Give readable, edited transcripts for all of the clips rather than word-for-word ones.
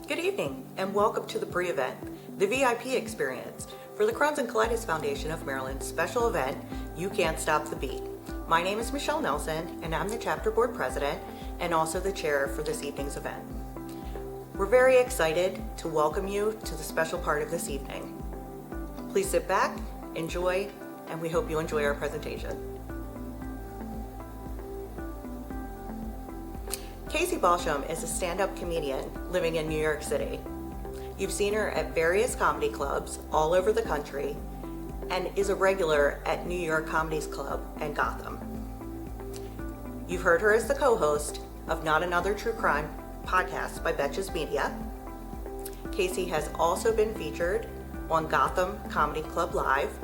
Good evening, and welcome to the pre-event, the VIP experience, for the Crohn's and Colitis Foundation of Maryland's special event, You Can't Stop the Beat. My name is Michelle Nelson, and I'm the chapter board president and also the chair for this evening's event. We're very excited to welcome you to the special part of this evening. Please sit back, enjoy, and we hope you enjoy our presentation. Casey Balsham is a stand-up comedian living in New York City. You've seen her at various comedy clubs all over the country and is a regular at New York Comedy's Club and Gotham. You've heard her as the co-host of Not Another True Crime podcast by Betches Media. Casey has also been featured on Gotham Comedy Club Live,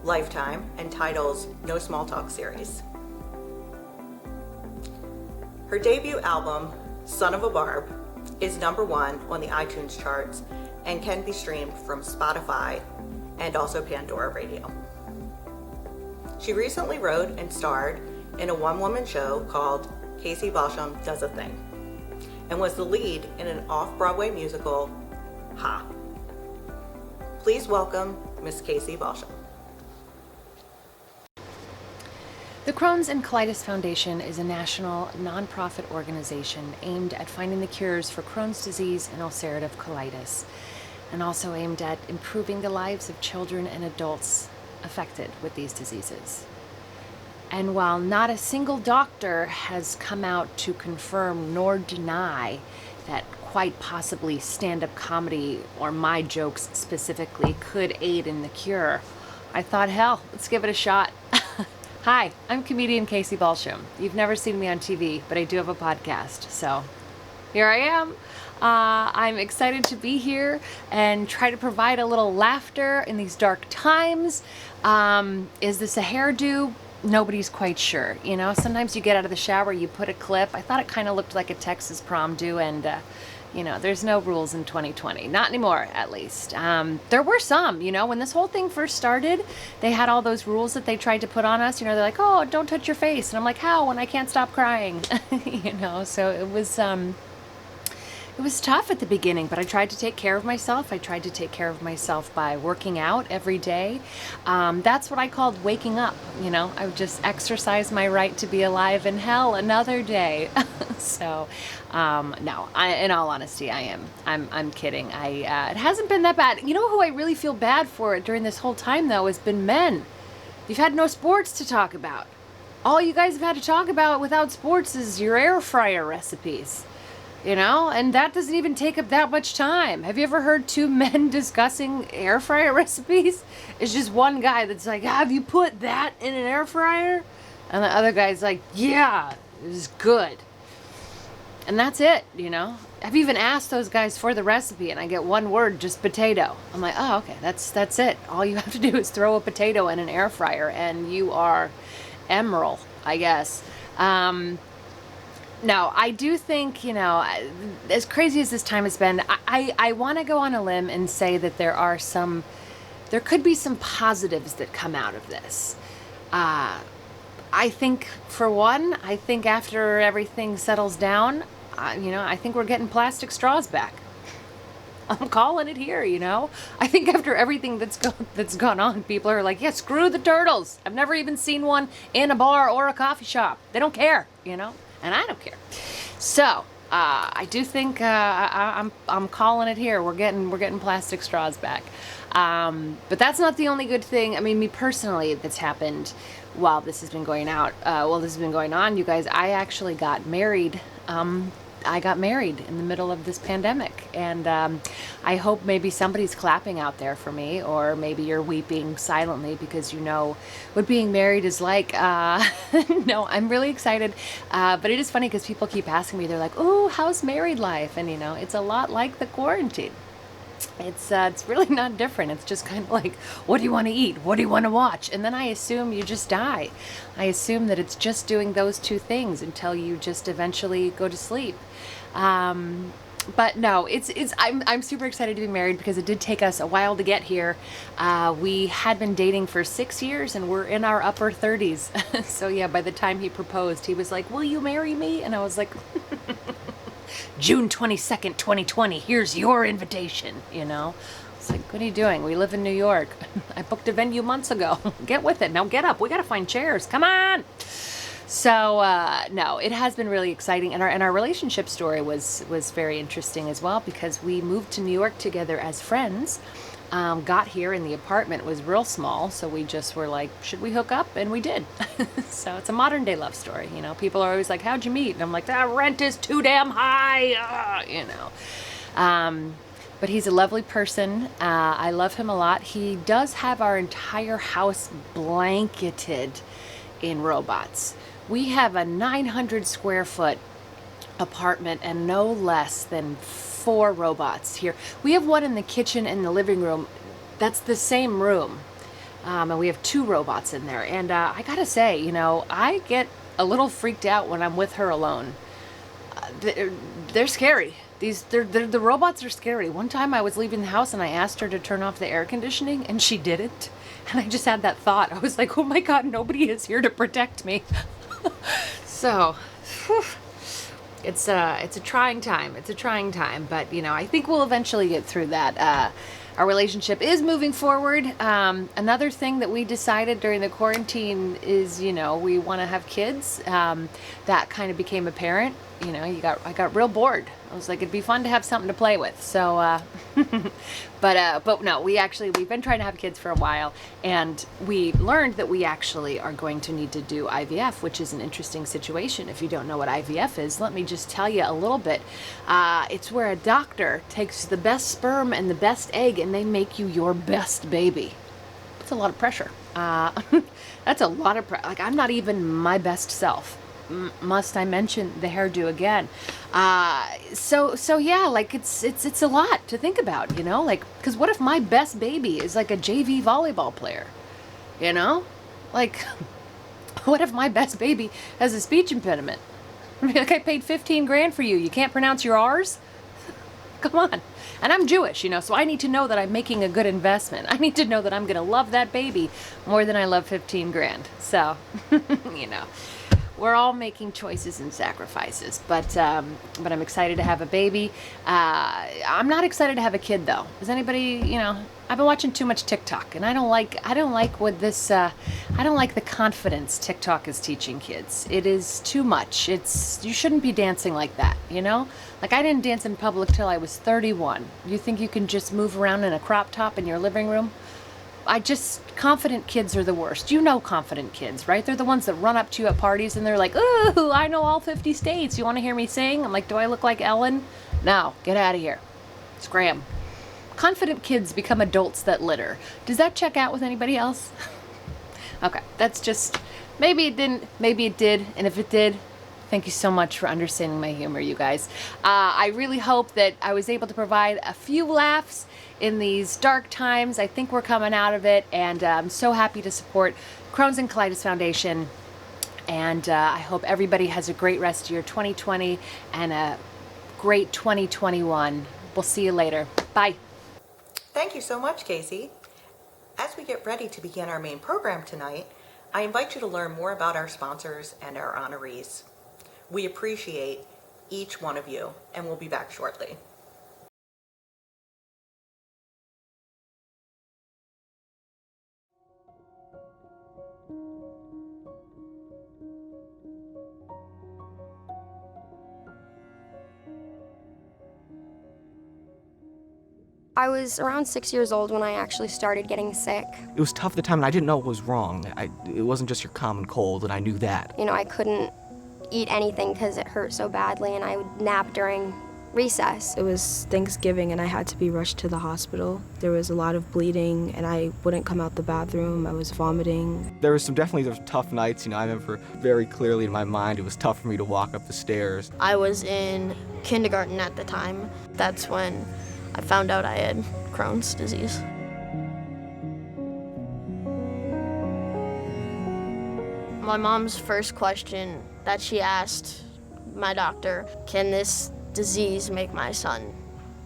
Lifetime, and Tidal's No Small Talk series. Her debut album, Son of a Barb, is #1 on the iTunes charts and can be streamed from Spotify and also Pandora Radio. She recently wrote and starred in a one-woman show called Casey Balsham Does a Thing and was the lead in an off-Broadway musical, Ha. Please welcome Miss Casey Balsham. The Crohn's and Colitis Foundation is a national nonprofit organization aimed at finding the cures for Crohn's disease and ulcerative colitis, and also aimed at improving the lives of children and adults affected with these diseases. And while not a single doctor has come out to confirm nor deny that quite possibly stand-up comedy, or my jokes specifically, could aid in the cure, I thought, hell, let's give it a shot. Hi, I'm comedian Casey Balsham. You've never seen me on TV, but I do have a podcast, so here I am. I'm excited to be here and try to provide a little laughter in these dark times. Is this a hairdo? Nobody's quite sure. You know, sometimes you get out of the shower, you put a clip. I thought it kind of looked like a Texas prom do, and you know, there's no rules in 2020. Not anymore, at least. There were some, you know, when this whole thing first started, they had all those rules that they tried to put on us. You know, they're like, oh, don't touch your face. And I'm like, how, when I can't stop crying? You know, so it was tough at the beginning, but I tried to take care of myself. I tried to take care of myself by working out every day. That's what I called waking up. You know, I would just exercise my right to be alive in hell another day. So, no, in all honesty, I'm kidding. It hasn't been that bad. You know who I really feel bad for during this whole time, though, has been men. You've had no sports to talk about. All you guys have had to talk about without sports is your air fryer recipes. You know, and that doesn't even take up that much time. Have you ever heard two men discussing air fryer recipes? It's just one guy that's like, have you put that in an air fryer? And the other guy's like, yeah, it was good. And that's it, you know. I've even asked those guys for the recipe, and I get one word, just potato. I'm like, oh, okay, that's it. All you have to do is throw a potato in an air fryer, and you are emerald, I guess. No, I do think, you know, as crazy as this time has been, I want to go on a limb and say that there could be some positives that come out of this. I think, for one, after everything settles down, you know, I think we're getting plastic straws back. I'm calling it here, you know. I think after everything that's gone on, people are like, yeah, screw the turtles. I've never even seen one in a bar or a coffee shop. They don't care, you know. And I don't care. So I do think I'm calling it here. We're getting plastic straws back. But that's not the only good thing. I mean, me personally, that's happened while this has been going on. You guys, I actually got married. I got married in the middle of this pandemic, and I hope maybe somebody's clapping out there for me, or maybe you're weeping silently because you know what being married is like. No, I'm really excited, but it is funny because people keep asking me, they're like, oh, how's married life? And you know, it's a lot like the quarantine. It's really not different. It's just kind of like, what do you want to eat? What do you want to watch? And then I assume you just die. I assume that it's just doing those two things until you just eventually go to sleep. But no, I'm super excited to be married because it did take us a while to get here. We had been dating for 6 years and we're in our upper 30s. So yeah, by the time he proposed, he was like, will you marry me? And I was like, June 22nd, 2020, here's your invitation, you know? It's like, what are you doing? We live in New York. I booked a venue months ago. Get with it. Now get up. We got to find chairs. Come on. So, no, it has been really exciting. And our relationship story was very interesting as well, because we moved to New York together as friends. Got here and the apartment was real small, so we just were like, should we hook up? And we did. So it's a modern day love story. You know, people are always like, how'd you meet? And I'm like, rent is too damn high, you know. But he's a lovely person. I love him a lot. He does have our entire house blanketed in robots. We have a 900 square foot apartment and no less than 4 robots here. We have one in the kitchen and the living room. That's the same room. And we have 2 robots in there. And I gotta say, you know, I get a little freaked out when I'm with her alone. They're scary. The robots are scary. One time I was leaving the house and I asked her to turn off the air conditioning and she didn't. And I just had that thought. I was like, oh my God, nobody is here to protect me. So, whew. It's a trying time. It's a trying time, but you know, I think we'll eventually get through that. Our relationship is moving forward. Another thing that we decided during the quarantine is, you know, we want to have kids. That kind of became apparent. You know, I got real bored. I was like, it'd be fun to have something to play with. So, but no, we've been trying to have kids for a while, and we learned that we actually are going to need to do IVF, which is an interesting situation. If you don't know what IVF is, let me just tell you a little bit. It's where a doctor takes the best sperm and the best egg, and they make you your best baby. It's a lot of pressure. That's a lot of pressure. Like, I'm not even my best self. Must I mention the hairdo again? So yeah, like it's a lot to think about, you know, like, because what if my best baby is like a JV volleyball player, you know, like, what if my best baby has a speech impediment? I mean, like, I paid 15 grand for you. You can't pronounce your R's? Come on. And I'm Jewish, you know, so I need to know that I'm making a good investment. I need to know that I'm going to love that baby more than I love 15 grand. So, you know. We're all making choices and sacrifices, but I'm excited to have a baby. I'm not excited to have a kid though. Is anybody, you know, I've been watching too much TikTok, and I don't like what this, I don't like the confidence TikTok is teaching kids. It is too much. You shouldn't be dancing like that, you know? Like, I didn't dance in public till I was 31. You think you can just move around in a crop top in your living room? Confident kids are the worst. You know confident kids, right? They're the ones that run up to you at parties and they're like, ooh, I know all 50 states. You want to hear me sing? I'm like, do I look like Ellen? No, get out of here. Scram. Confident kids become adults that litter. Does that check out with anybody else? Okay, that's just, maybe it didn't, maybe it did. And if it did, thank you so much for understanding my humor, you guys. I really hope that I was able to provide a few laughs in these dark times. I think we're coming out of it, and I'm so happy to support Crohn's and Colitis Foundation. And I hope everybody has a great rest of your 2020 and a great 2021. We'll see you later. Bye. Thank you so much, Casey. As we get ready to begin our main program tonight, I invite you to learn more about our sponsors and our honorees. We appreciate each one of you, and we'll be back shortly. I was around 6 years old when I actually started getting sick. It was tough at the time, and I didn't know what was wrong. It wasn't just your common cold, and I knew that. You know, I couldn't eat anything because it hurt so badly, and I would nap during recess. It was Thanksgiving, and I had to be rushed to the hospital. There was a lot of bleeding, and I wouldn't come out the bathroom. I was vomiting. There was tough nights, you know. I remember very clearly in my mind it was tough for me to walk up the stairs. I was in kindergarten at the time. That's when I found out I had Crohn's disease. My mom's first question that she asked my doctor, can this disease make my son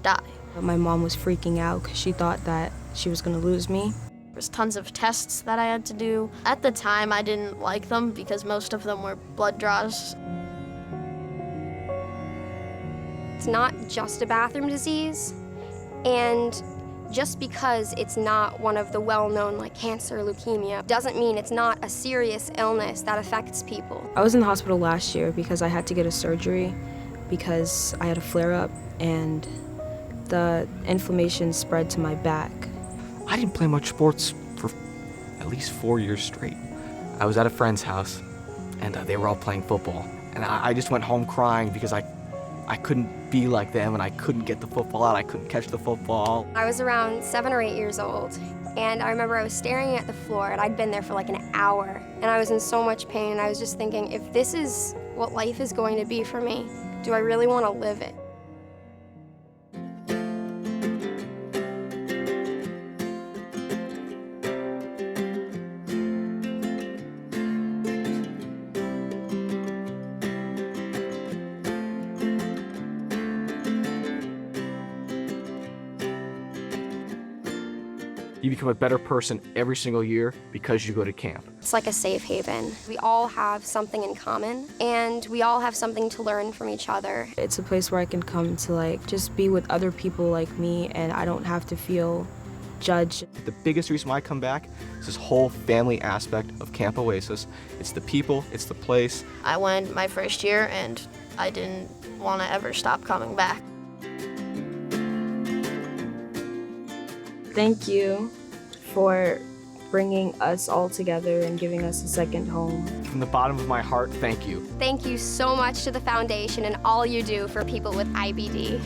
die? My mom was freaking out because she thought that she was going to lose me. There was tons of tests that I had to do. At the time, I didn't like them because most of them were blood draws. it's not just a bathroom disease, and just because it's not one of the well-known like cancer, leukemia, doesn't mean it's not a serious illness that affects people. I was in the hospital last year because I had to get a surgery because I had a flare-up and the inflammation spread to my back. I didn't play much sports for at least 4 years straight. I was at a friend's house, and they were all playing football. And I just went home crying because I couldn't be like them, and I couldn't get the football out. I couldn't catch the football. I was around 7 or 8 years old, and I remember I was staring at the floor, and I'd been there for like an hour, and I was in so much pain, and I was just thinking, if this is what life is going to be for me, do I really want to live it? You become a better person every single year because you go to camp. It's like a safe haven. We all have something in common, and we all have something to learn from each other. It's a place where I can come to like just be with other people like me, and I don't have to feel judged. The biggest reason why I come back is this whole family aspect of Camp Oasis. It's the people, it's the place. I went my first year and I didn't want to ever stop coming back. Thank you for bringing us all together and giving us a second home. From the bottom of my heart, thank you. Thank you so much to the foundation and all you do for people with IBD.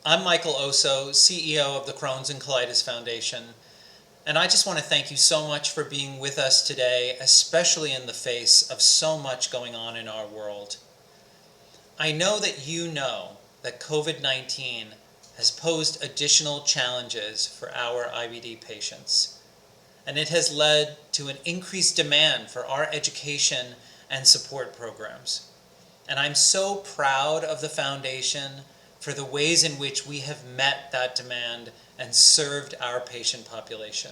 I'm Michael Oso, CEO of the Crohn's and Colitis Foundation, and I just want to thank you so much for being with us today, especially in the face of so much going on in our world. I know that you know that COVID-19 has posed additional challenges for our IBD patients, and it has led to an increased demand for our education and support programs. And I'm so proud of the foundation for the ways in which we have met that demand and served our patient population.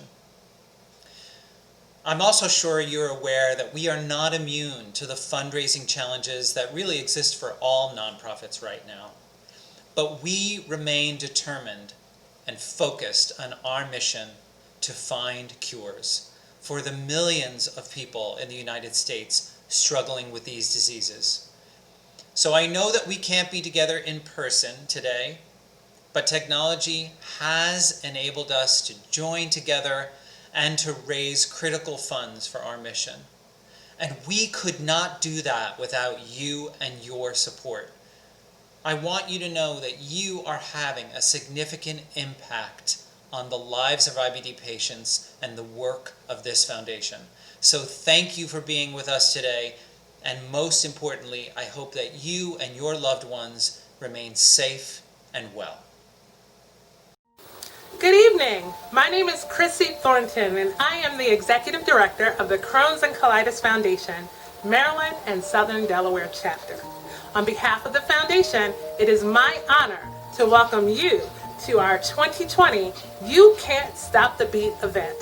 I'm also sure you're aware that we are not immune to the fundraising challenges that really exist for all nonprofits right now. But we remain determined and focused on our mission to find cures for the millions of people in the United States struggling with these diseases. So I know that we can't be together in person today, but technology has enabled us to join together and to raise critical funds for our mission. And we could not do that without you and your support. I want you to know that you are having a significant impact on the lives of IBD patients and the work of this foundation. So thank you for being with us today. And most importantly, I hope that you and your loved ones remain safe and well. Good evening. My name is Chrissy Thornton, and I am the Executive Director of the Crohn's and Colitis Foundation, Maryland and Southern Delaware Chapter. On behalf of the Foundation, it is my honor to welcome you to our 2020 You Can't Stop the Beat event.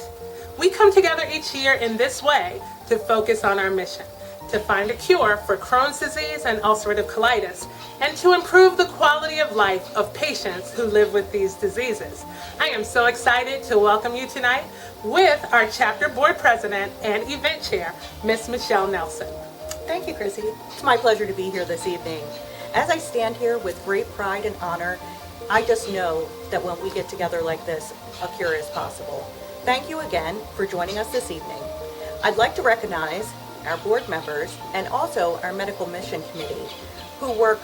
We come together each year in this way to focus on our mission, to find a cure for Crohn's disease and ulcerative colitis, and to improve the quality of life of patients who live with these diseases. I am so excited to welcome you tonight with our chapter board president and event chair, Miss Michelle Nelson. Thank you, Chrissy. It's my pleasure to be here this evening. As I stand here with great pride and honor, I just know that when we get together like this, a cure is possible. Thank you again for joining us this evening. I'd like to recognize our board members and also our medical mission committee who work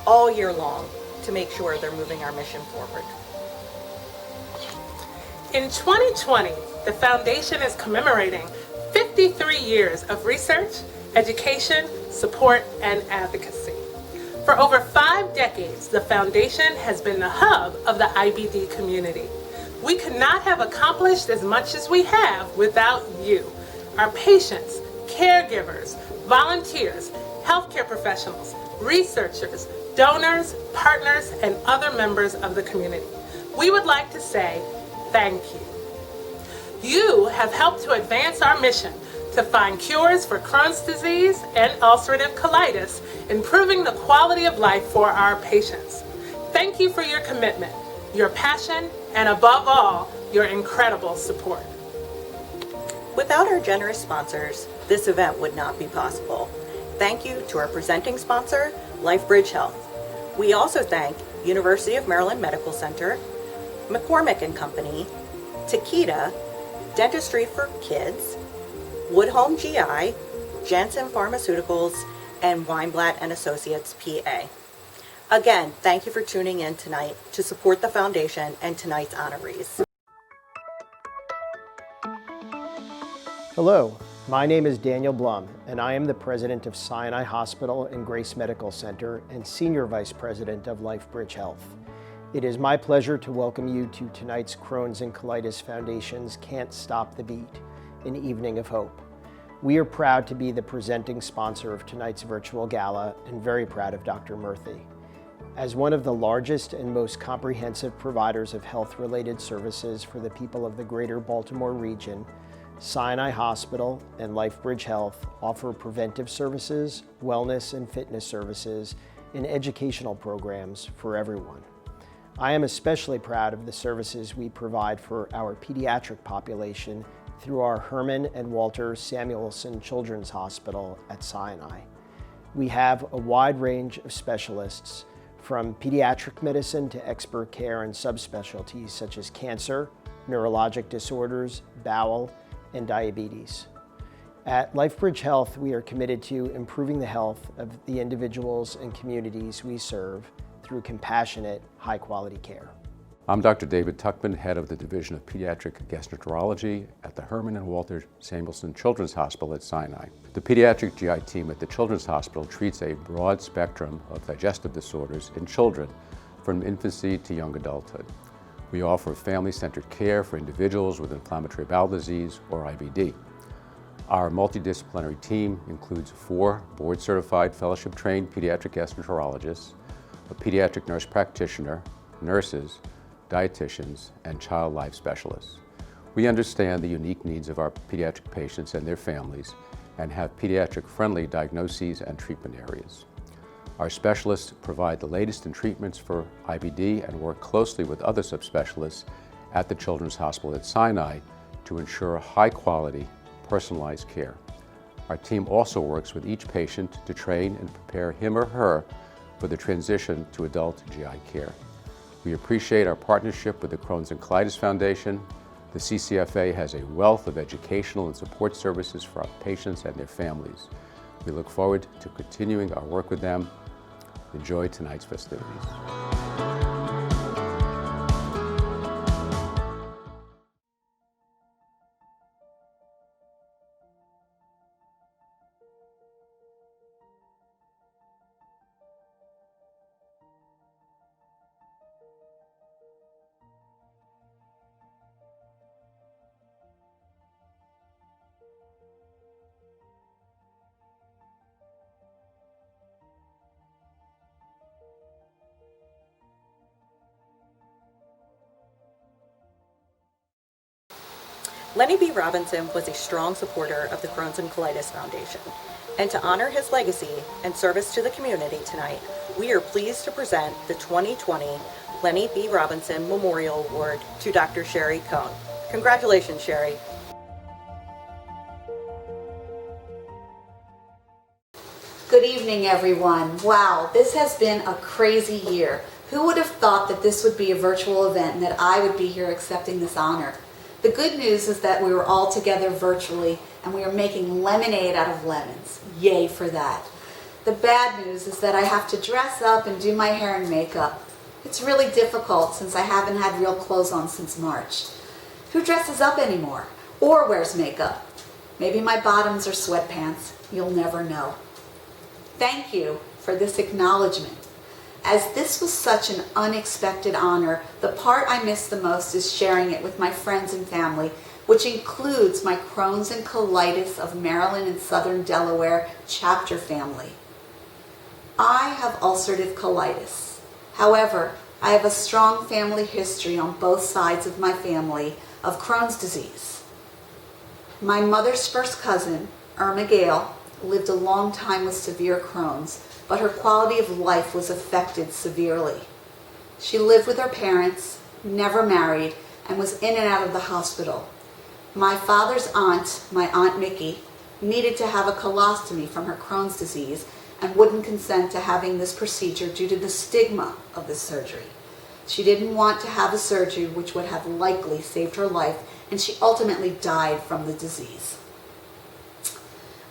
all year long to make sure they're moving our mission forward. In 2020, the Foundation is commemorating 53 years of research, education, support, and advocacy. For over 5 decades, the Foundation has been the hub of the IBD community. We could not have accomplished as much as we have without you, our patients, caregivers, volunteers, healthcare professionals, researchers, donors, partners, and other members of the community. We would like to say thank you. You have helped to advance our mission to find cures for Crohn's disease and ulcerative colitis, improving the quality of life for our patients. Thank you for your commitment, your passion, and above all, your incredible support. Without our generous sponsors, this event would not be possible. Thank you to our presenting sponsor, LifeBridge Health. We also thank University of Maryland Medical Center, McCormick & Company, Takeda, Dentistry for Kids, Woodhome GI, Janssen Pharmaceuticals, and Weinblatt & Associates, PA. Again, thank you for tuning in tonight to support the Foundation and tonight's honorees. Hello, my name is Daniel Blum, and I am the president of Sinai Hospital and Grace Medical Center and senior vice president of LifeBridge Health. It is my pleasure to welcome you to tonight's Crohn's and Colitis Foundation's Can't Stop the Beat, an evening of hope. We are proud to be the presenting sponsor of tonight's virtual gala and very proud of Dr. Murthy. As one of the largest and most comprehensive providers of health-related services for the people of the greater Baltimore region, Sinai Hospital and LifeBridge Health offer preventive services, wellness and fitness services, and educational programs for everyone. I am especially proud of the services we provide for our pediatric population through our Herman and Walter Samuelson Children's Hospital at Sinai. We have a wide range of specialists, from pediatric medicine to expert care and subspecialties such as cancer, neurologic disorders, bowel, and diabetes. At LifeBridge Health, we are committed to improving the health of the individuals and communities we serve through compassionate, high-quality care. I'm Dr. David Tuckman, head of the Division of Pediatric Gastroenterology at the Herman and Walter Samuelson Children's Hospital at Sinai. The pediatric GI team at the Children's Hospital treats a broad spectrum of digestive disorders in children from infancy to young adulthood. We offer family-centered care for individuals with inflammatory bowel disease or IBD. Our multidisciplinary team includes 4 board-certified fellowship-trained pediatric gastroenterologists, a pediatric nurse practitioner, nurses, dietitians, and child life specialists. We understand the unique needs of our pediatric patients and their families and have pediatric-friendly diagnoses and treatment areas. Our specialists provide the latest in treatments for IBD and work closely with other subspecialists at the Children's Hospital at Sinai to ensure high-quality, personalized care. Our team also works with each patient to train and prepare him or her for the transition to adult GI care. We appreciate our partnership with the Crohn's and Colitis Foundation. The CCFA has a wealth of educational and support services for our patients and their families. We look forward to continuing our work with them. Enjoy tonight's festivities. Lenny B. Robinson was a strong supporter of the Crohn's and Colitis Foundation. And to honor his legacy and service to the community tonight, we are pleased to present the 2020 Lenny B. Robinson Memorial Award to Dr. Sherry Cohn. Congratulations, Sherry. Good evening, everyone. Wow, this has been a crazy year. Who would have thought that this would be a virtual event and that I would be here accepting this honor? The good news is that we were all together virtually and we are making lemonade out of lemons. Yay for that. The bad news is that I have to dress up and do my hair and makeup. It's really difficult since I haven't had real clothes on since March. Who dresses up anymore or wears makeup? Maybe my bottoms are sweatpants. You'll never know. Thank you for this acknowledgement. As this was such an unexpected honor, the part I miss the most is sharing it with my friends and family, which includes my Crohn's and Colitis of Maryland and Southern Delaware chapter family. I have ulcerative colitis. However, I have a strong family history on both sides of my family of Crohn's disease. My mother's first cousin, Irma Gale, lived a long time with severe Crohn's, but her quality of life was affected severely. She lived with her parents, never married, and was in and out of the hospital. My father's aunt, my Aunt Mickey, needed to have a colostomy from her Crohn's disease and wouldn't consent to having this procedure due to the stigma of the surgery. She didn't want to have a surgery which would have likely saved her life, and she ultimately died from the disease.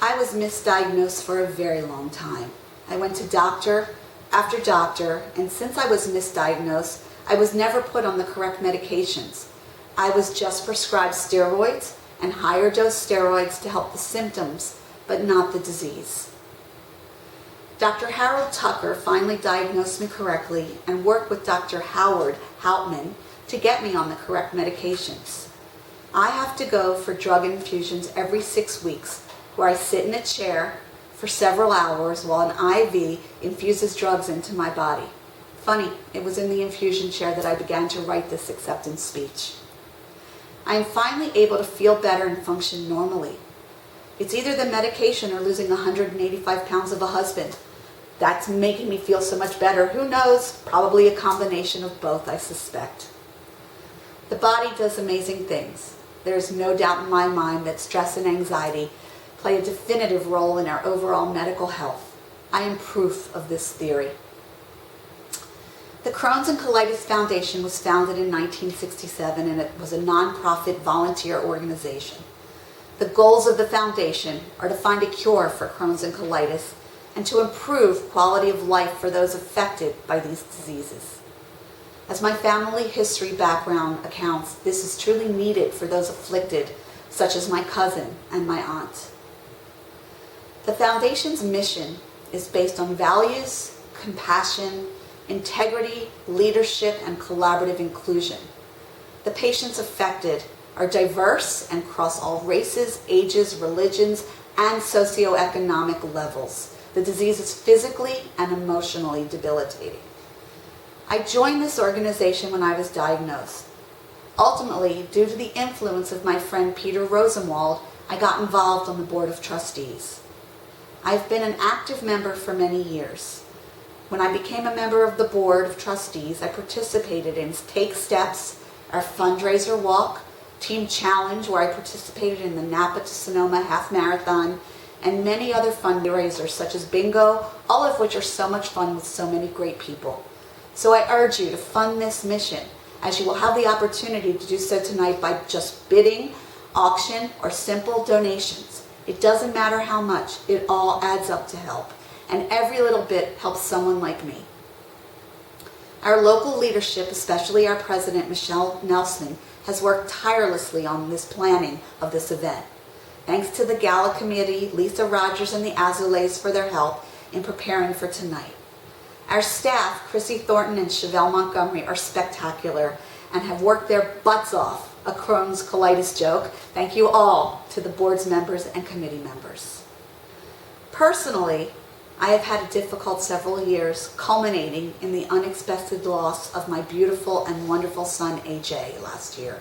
I was misdiagnosed for a very long time. I went to doctor after doctor, and since I was misdiagnosed, I was never put on the correct medications. I was just prescribed steroids and higher dose steroids to help the symptoms, but not the disease. Dr. Harold Tucker finally diagnosed me correctly and worked with Dr. Howard Hauptman to get me on the correct medications. I have to go for drug infusions every 6 weeks, where I sit in a chair for several hours while an IV infuses drugs into my body. Funny, it was in the infusion chair that I began to write this acceptance speech. I am finally able to feel better and function normally. It's either the medication or losing 185 pounds of a husband. That's making me feel so much better. Who knows? Probably a combination of both, I suspect. The body does amazing things. There's no doubt in my mind that stress and anxiety play a definitive role in our overall medical health. I am proof of this theory. The Crohn's and Colitis Foundation was founded in 1967, and it was a nonprofit volunteer organization. The goals of the foundation are to find a cure for Crohn's and colitis and to improve quality of life for those affected by these diseases. As my family history background accounts, this is truly needed for those afflicted, such as my cousin and my aunt. The Foundation's mission is based on values, compassion, integrity, leadership, and collaborative inclusion. The patients affected are diverse and cross all races, ages, religions, and socioeconomic levels. The disease is physically and emotionally debilitating. I joined this organization when I was diagnosed. Ultimately, due to the influence of my friend Peter Rosenwald, I got involved on the Board of Trustees. I've been an active member for many years. When I became a member of the Board of Trustees, I participated in Take Steps, our fundraiser walk, Team Challenge, where I participated in the Napa to Sonoma Half Marathon, and many other fundraisers such as Bingo, all of which are so much fun with so many great people. So I urge you to fund this mission, as you will have the opportunity to do so tonight by just bidding, auction, or simple donations. It doesn't matter how much, it all adds up to help, and every little bit helps someone like me. Our local leadership, especially our president, Michelle Nelson, has worked tirelessly on this planning of this event. Thanks to the Gala Committee, Lisa Rogers, and the Azules for their help in preparing for tonight. Our staff, Chrissy Thornton and Chevelle Montgomery, are spectacular and have worked their butts off, a Crohn's colitis joke. Thank you all to the board's members and committee members. Personally, I have had a difficult several years, culminating in the unexpected loss of my beautiful and wonderful son, AJ, last year.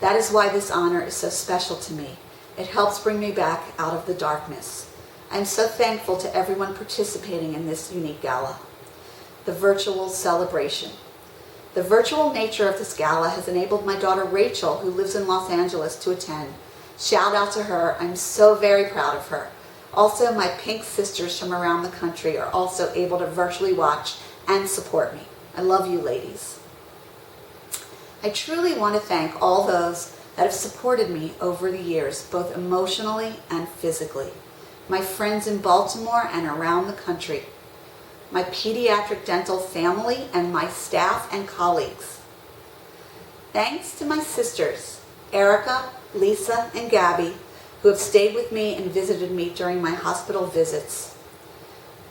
That is why this honor is so special to me. It helps bring me back out of the darkness. I am so thankful to everyone participating in this unique gala. The virtual celebration. The virtual nature of this gala has enabled my daughter Rachel, who lives in Los Angeles, to attend. Shout out to her. I'm so very proud of her. Also, my Pink sisters from around the country are also able to virtually watch and support me. I love you, ladies. I truly want to thank all those that have supported me over the years, both emotionally and physically. My friends in Baltimore and around the country. My pediatric dental family and my staff and colleagues. Thanks to my sisters, Erica, Lisa, and Gabby, who have stayed with me and visited me during my hospital visits.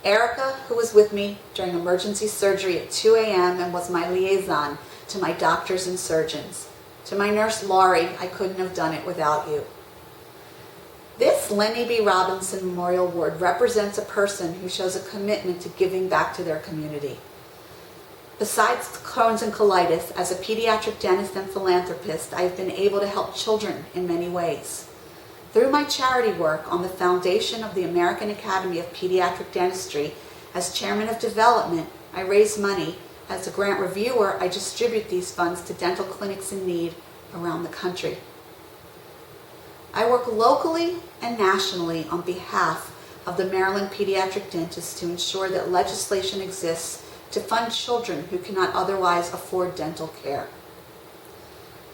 Erica, who was with me during emergency surgery at 2 a.m. and was my liaison to my doctors and surgeons. To my nurse, Laurie, I couldn't have done it without you. This Lenny B. Robinson Memorial Award represents a person who shows a commitment to giving back to their community. Besides Crohn's and colitis, as a pediatric dentist and philanthropist, I have been able to help children in many ways. Through my charity work on the foundation of the American Academy of Pediatric Dentistry, as chairman of development, I raise money. As a grant reviewer, I distribute these funds to dental clinics in need around the country. I work locally and nationally on behalf of the Maryland Pediatric Dentists to ensure that legislation exists to fund children who cannot otherwise afford dental care.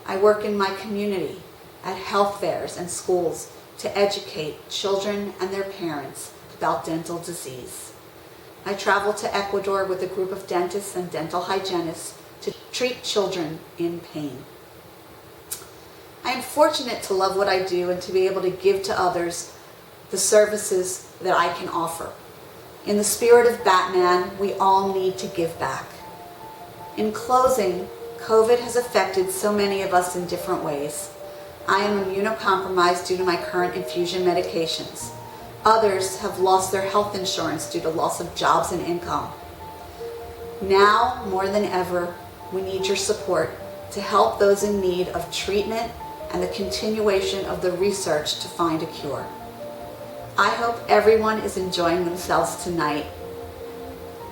I work in my community at health fairs and schools to educate children and their parents about dental disease. I travel to Ecuador with a group of dentists and dental hygienists to treat children in pain. I am fortunate to love what I do and to be able to give to others the services that I can offer. In the spirit of Batman, we all need to give back. In closing, COVID has affected so many of us in different ways. I am immunocompromised due to my current infusion medications. Others have lost their health insurance due to loss of jobs and income. Now, more than ever, we need your support to help those in need of treatment and the continuation of the research to find a cure. I hope everyone is enjoying themselves tonight.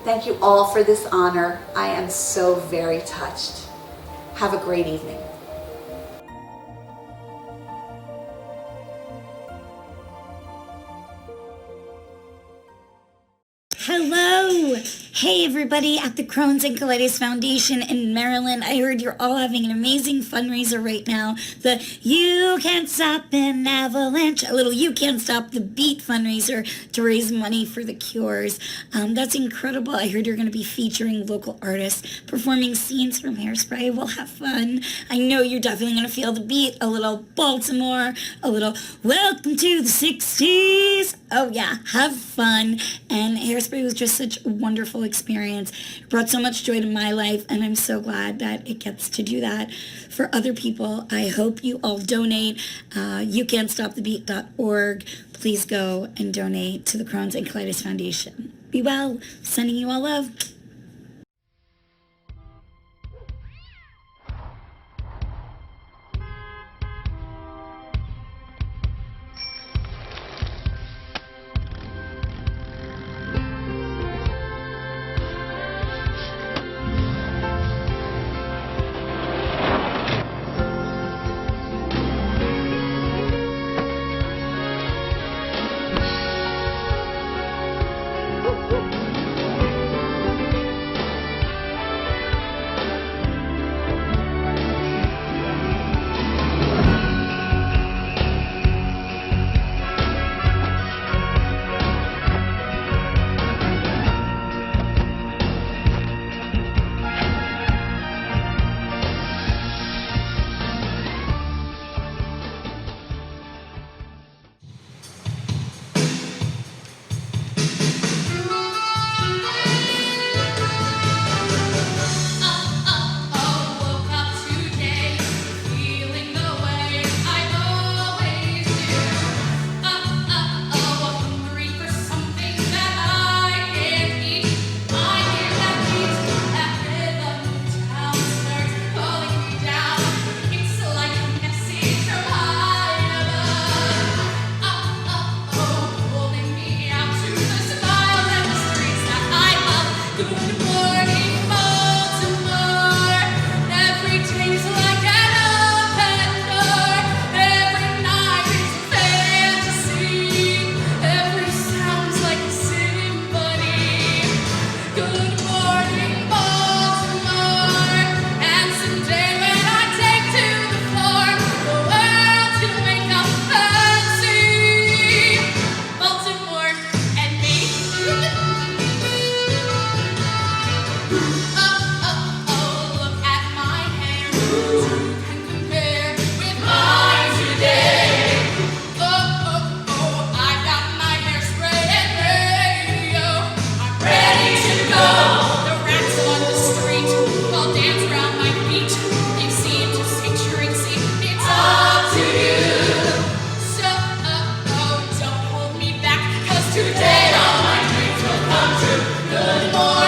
Thank you all for this honor. I am so very touched. Have a great evening. Hello! Hey everyone! everybody at the Crohn's and Colitis Foundation in Maryland. I heard you're all having an amazing fundraiser right now. The You Can't Stop an Avalanche, a little You Can't Stop the Beat fundraiser to raise money for the cures. That's incredible. I heard you're going to be featuring local artists, performing scenes from Hairspray. We'll have fun. I know you're definitely going to feel the beat, a little Baltimore, a little Welcome to the 60s. Oh yeah, have fun. And Hairspray was just such a wonderful experience. It brought so much joy to my life, and I'm so glad that it gets to do that for other people. I hope you all donate. YouCan'tStopTheBeat.org. Please go and donate to the Crohn's and Colitis Foundation. Be well. Sending you all love. Good morning.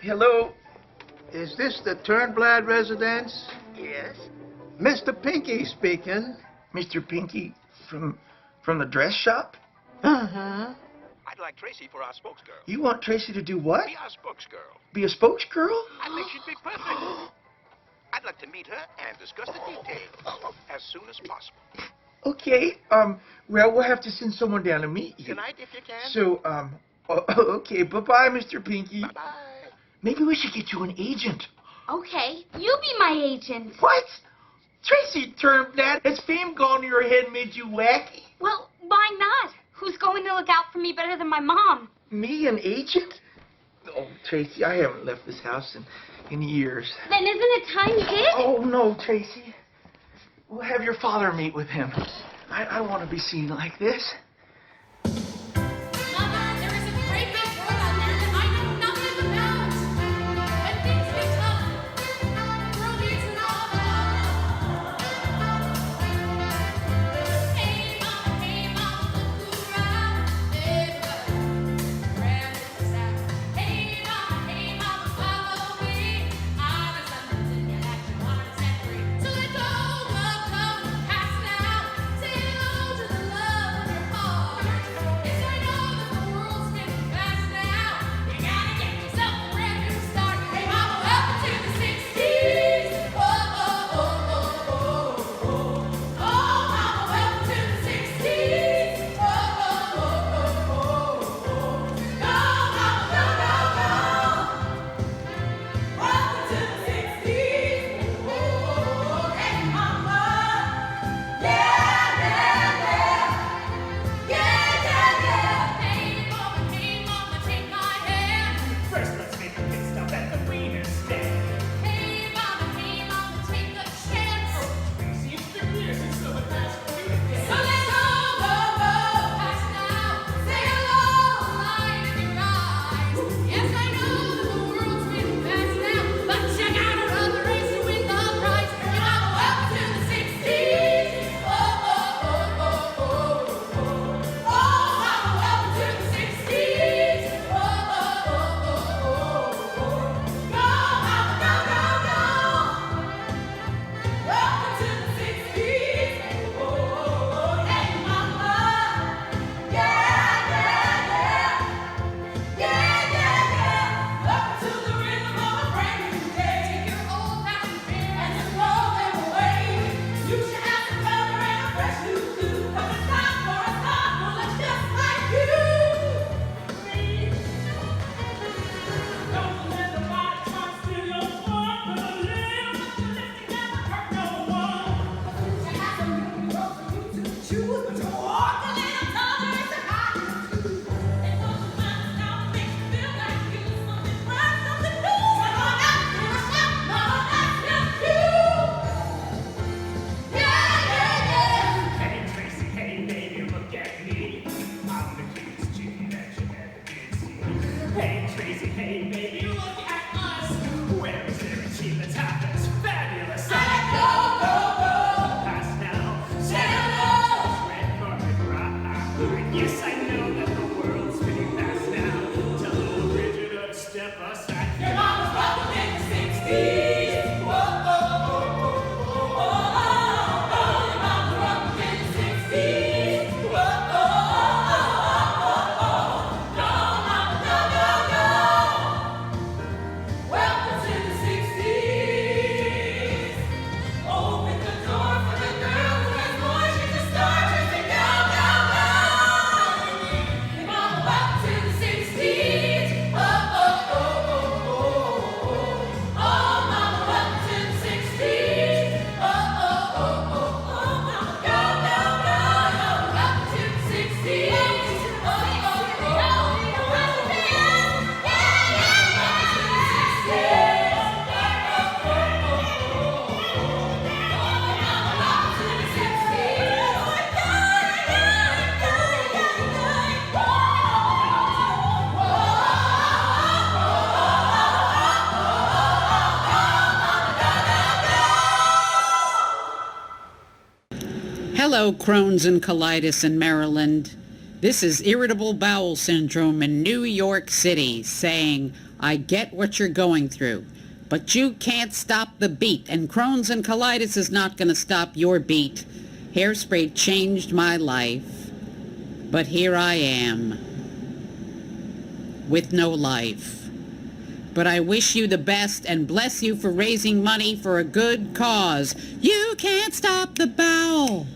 Hello, is this the Turnblad residence? Yes. Mr. Pinky speaking. Mr. Pinky from the dress shop? Uh-huh. I'd like Tracy for our spokesgirl. You want Tracy to do what? Be our spokesgirl. Be a spokesgirl? I think she'd be perfect. I'd like to meet her and discuss the details as soon as possible. Okay, well, we'll have to send someone down to meet you. Tonight, if you can. So, okay, bye-bye, Mr. Pinky. Bye-bye. Maybe we should get you an agent. Okay, you be my agent. What? Tracy Turnblad, has fame gone to your head and made you wacky? Well, why not? Who's going to look out for me better than my mom? Me, an agent? Oh, Tracy, I haven't left this house in years. Then isn't it time you did? Oh, no, Tracy. We'll have your father meet with him. I don't want to be seen like this. Mama, there is a great big world out there that I know nothing about. And things get tough. The world needs an all. Hey, mama, look around. Everybody, grand is out. Hey, mama, follow me. I'm a son to get action, honest and free. So let go, come, pass it out. Say hello to the love of your heart. Yes, I know that the world's spinning fast now. You gotta get yourself a brand new start. Hey, mama, welcome to the 60s. Oh, oh, oh, oh, oh, oh. Oh, mama, welcome to the 60s. Oh, oh, oh, oh, oh, oh. Go, mama, go, go, go. Welcome to the 60s. Oh, oh, oh, hey, mama. Yeah, yeah, yeah. Yeah, yeah, yeah. Hey, mama, take my hand. First, let's make a pit stop at the Wiener stand. Hey, mama, take a chance. Tracy, it's been years since someone asked you to dance. So let's go, go, go, pass now. Say hello, light in your eyes. Yes, I know that the world's spinning fast now, but you gotta run the race to win the prize. Hey, mama, welcome to the 60s. Oh, oh, oh, oh, oh, oh. Oh, mama, welcome to the 60s. Oh, oh, oh, oh, oh, oh. Go, mama, go, go, go. Welcome to the 60s. Oh, oh, oh, hey, mama. Yeah, yeah, yeah. Yeah, yeah, yeah. Welcome to the rhythm of a brand new day. Take your old fashioned pen and just roll them away. You should have some color and a fresh new blue. 'Cause it's time for a song that looks just like you. Don't let nobody try to steal your fun. But a little bit of lifting never hurt no one. You have some new road for you to choose, but you walk a little taller as a cotton. And those who find us now makes you feel like you. Something fresh, something new. Come on up, you're a step, mama, that's just you. Yeah, yeah, yeah. Hey, Tracy, hey, baby, look at me. I'm the cutest chickie that you ever did see. Hey, Tracy, hey, baby, look at us. Where is every cheap that's half as fabulous? Go, go, go. Pass now. Say hello. Red carpet ride. Yes, I know that the world's spinning fast now. Tell little Bridget to step aside. Your mama's welcome in the 60s. Whoa, oh, oh, oh, oh, oh, oh. Your mama's welcome in the 60s. Whoa, oh, oh, oh, oh, oh. Go, mama, go, go, go. Welcome to the 60s. Open the door for the girl who has more. She's a star, just a go, go, go. Your mama, welcome to the 60s. Oh, oh, oh, oh, oh, oh. Oh, mama, welcome to the 60s. Oh, oh, oh, oh, oh, mama, go, go, go. Welcome to the 60s. Oh, oh, oh, oh, Hello, Crohn's and colitis in Maryland. This is irritable bowel syndrome in New York City saying, I get what you're going through, but you can't stop the beat, and Crohn's and colitis is not going to stop your beat. Hairspray changed my life, but here I am, with no life. But I wish you the best and bless you for raising money for a good cause. You can't stop the bowel.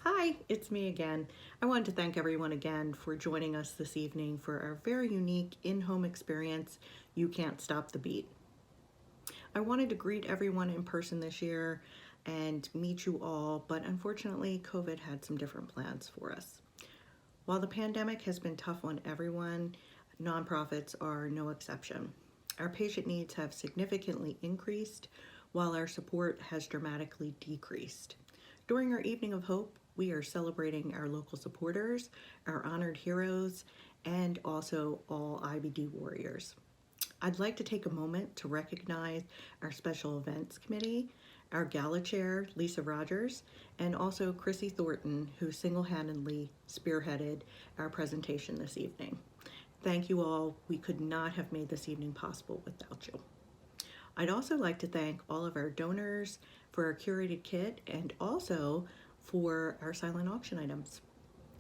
Hi, it's me again. I wanted to thank everyone again for joining us this evening for our very unique in-home experience, You Can't Stop the Beat. I wanted to greet everyone in person this year and meet you all, but unfortunately, COVID had some different plans for us. While the pandemic has been tough on everyone, nonprofits are no exception. Our patient needs have significantly increased, while our support has dramatically decreased. During our Evening of Hope, we are celebrating our local supporters, our honored heroes, and also all IBD warriors. I'd like to take a moment to recognize our Special Events Committee, our Gala Chair, Lisa Rogers, and also Chrissy Thornton, who single-handedly spearheaded our presentation this evening. Thank you all. We could not have made this evening possible without you. I'd also like to thank all of our donors for our curated kit and also for our silent auction items.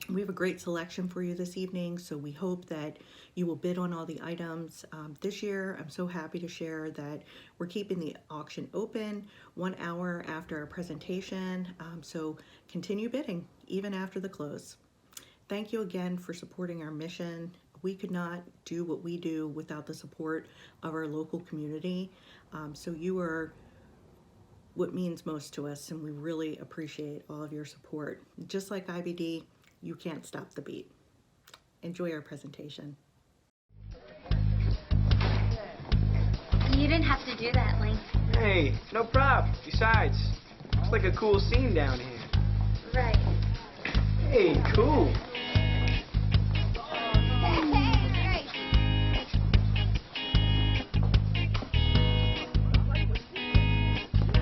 We have a great selection for you this evening, so we hope that you will bid on all the items. This year, I'm so happy to share that we're keeping the auction open 1 hour after our presentation, so continue bidding even after the close. Thank you again for supporting our mission. We could not do what we do without the support of our local community, so you are what means most to us, and we really appreciate all of your support. Just like IBD, you can't stop the beat. Enjoy our presentation. You didn't have to do that, Link. Hey, no problem. Besides, it's like a cool scene down here. Right. Hey, cool.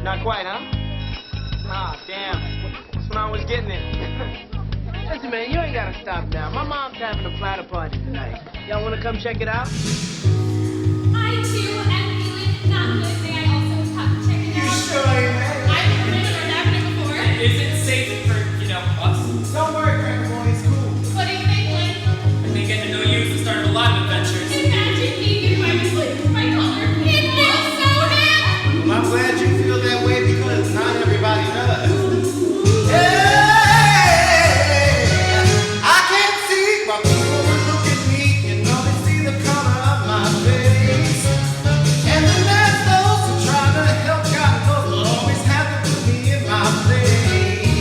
Not quite, huh? Ah, damn. That's when I was getting it. Listen, man, you ain't gotta stop now. My mom's having a platter party tonight. Y'all wanna come check it out? I too am feeling not good. May I also check it out? You sure ain't, I've never been to North Avenue before. Is it safe for, us? Don't worry, Grandma Boy, it's cool. What do you think, Lynn? I think getting to know you is the start of a lot of adventures. Imagine being invited to my color. It feels so happy. Well, I'm glad you feel that way because not everybody does. Hey, I can't see why people would look at me and only see the color of my face. And then there's those who try to help God knows will always have to put me in my place.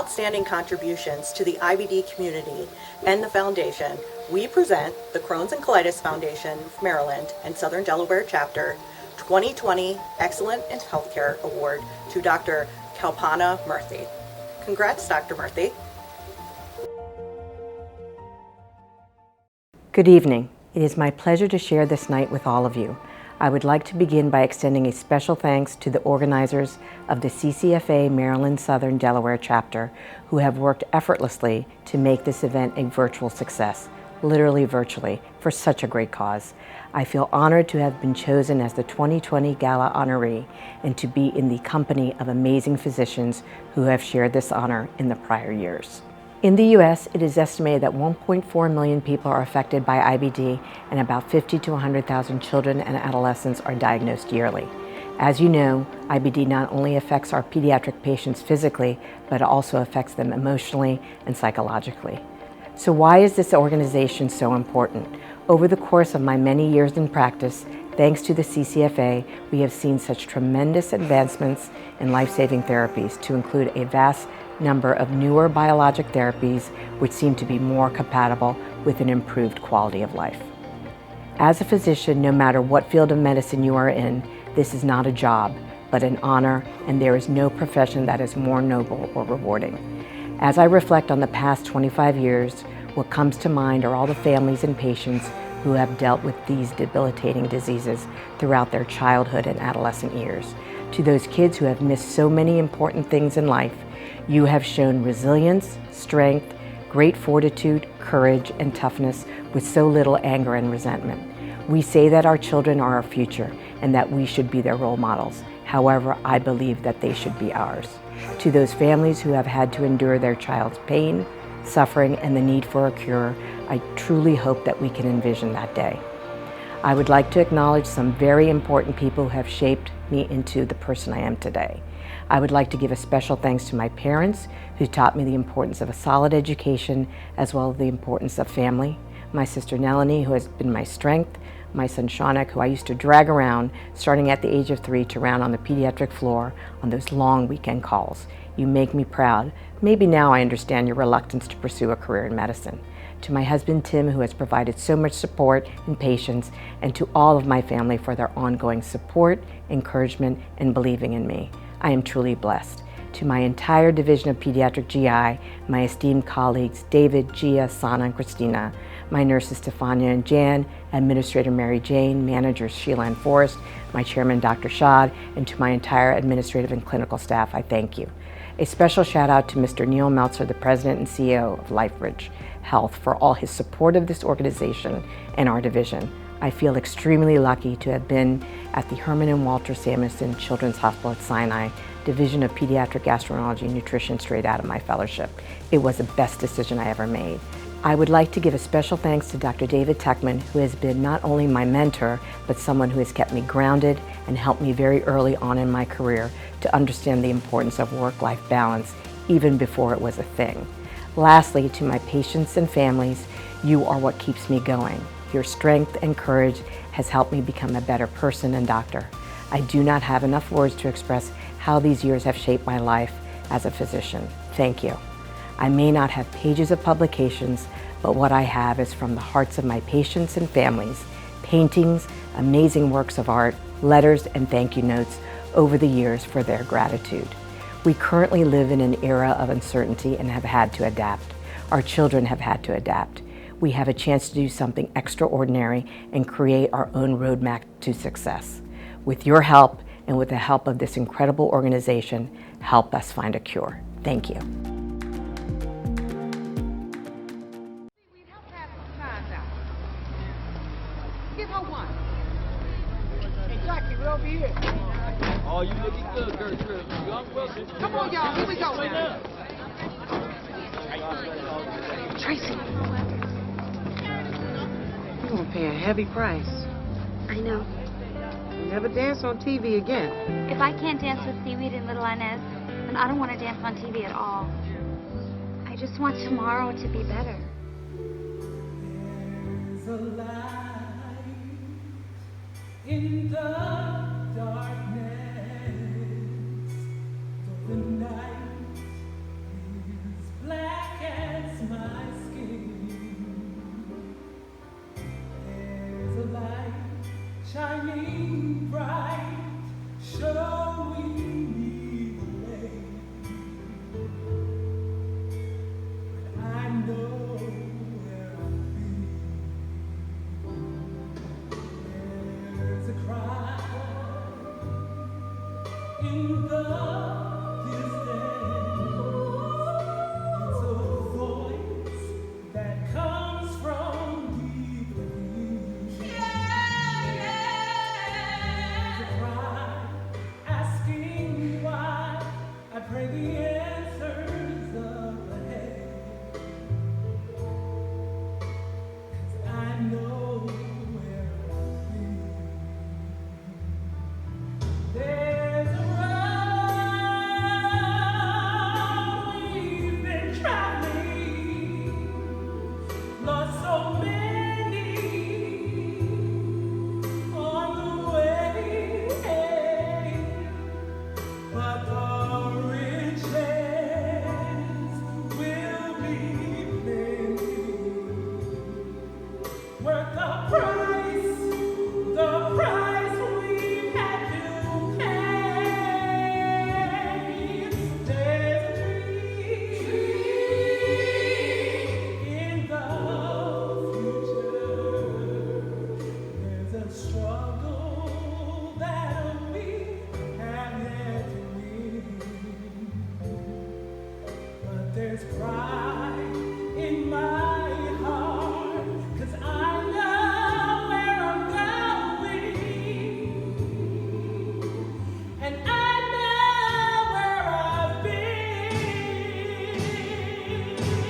outstanding contributions to the IBD community and the foundation, we present the Crohn's and Colitis Foundation of Maryland and Southern Delaware Chapter 2020 Excellent in Healthcare Award to Dr. Kalpana Murthy. Congrats, Dr. Murthy. Good evening. It is my pleasure to share this night with all of you. I would like to begin by extending a special thanks to the organizers of the CCFA Maryland Southern Delaware Chapter, who have worked effortlessly to make this event a virtual success, literally virtually, for such a great cause. I feel honored to have been chosen as the 2020 Gala honoree and to be in the company of amazing physicians who have shared this honor in the prior years. In the U.S., it is estimated that 1.4 million people are affected by IBD and about 50 to 100,000 children and adolescents are diagnosed yearly. As you know, IBD not only affects our pediatric patients physically, but it also affects them emotionally and psychologically. So why is this organization so important? Over the course of my many years in practice, thanks to the CCFA, we have seen such tremendous advancements in life-saving therapies, to include a vast number of newer biologic therapies which seem to be more compatible with an improved quality of life. As a physician, no matter what field of medicine you are in, this is not a job, but an honor, and there is no profession that is more noble or rewarding. As I reflect on the past 25 years, what comes to mind are all the families and patients who have dealt with these debilitating diseases throughout their childhood and adolescent years. To those kids who have missed so many important things in life, you have shown resilience, strength, great fortitude, courage, and toughness with so little anger and resentment. We say that our children are our future and that we should be their role models. However, I believe that they should be ours. To those families who have had to endure their child's pain, suffering, and the need for a cure, I truly hope that we can envision that day. I would like to acknowledge some very important people who have shaped me into the person I am today. I would like to give a special thanks to my parents, who taught me the importance of a solid education, as well as the importance of family. My sister Nelanie, who has been my strength. My son Shaunak, who I used to drag around, starting at the age of 3, to round on the pediatric floor on those long weekend calls. You make me proud. Maybe now I understand your reluctance to pursue a career in medicine. To my husband Tim, who has provided so much support and patience, and to all of my family for their ongoing support, encouragement, and believing in me. I am truly blessed. To my entire division of pediatric GI, my esteemed colleagues David, Gia, Sana, and Christina, my nurses Stefania and Jan, Administrator Mary Jane, managers Sheila and Forrest, my chairman Dr. Shad, and to my entire administrative and clinical staff, I thank you. A special shout out to Mr. Neil Meltzer, the President and CEO of LifeBridge Health, for all his support of this organization and our division. I feel extremely lucky to have been at the Herman and Walter Samuelson Children's Hospital at Sinai, Division of Pediatric Gastroenterology and Nutrition, straight out of my fellowship. It was the best decision I ever made. I would like to give a special thanks to Dr. David Tuckman, who has been not only my mentor, but someone who has kept me grounded and helped me very early on in my career to understand the importance of work-life balance, even before it was a thing. Lastly, to my patients and families, you are what keeps me going. Your strength and courage has helped me become a better person and doctor. I do not have enough words to express how these years have shaped my life as a physician. Thank you. I may not have pages of publications, but what I have is from the hearts of my patients and families, paintings, amazing works of art, letters, and thank you notes over the years for their gratitude. We currently live in an era of uncertainty and have had to adapt. Our children have had to adapt. We have a chance to do something extraordinary and create our own roadmap to success. With your help and with the help of this incredible organization, help us find a cure. Thank you. Give her one. Hey, Jackie, we're over here. Oh, you looking good, Gertrude. Come on, y'all. Here we go now. Tracy. You're going to pay a heavy price. I know. You'll never dance on TV again. If I can't dance with seaweed and Little Inez, then I don't want to dance on TV at all. I just want tomorrow to be better. There's a light in the darkness, though the night is lost so many on the way, but the riches will be plenty, worth the price we've had to pay. There's a dream in the future. There's a struggle that we have yet to win. But there's pride in my heart, 'cause I know where I'm going, and I know where I've been.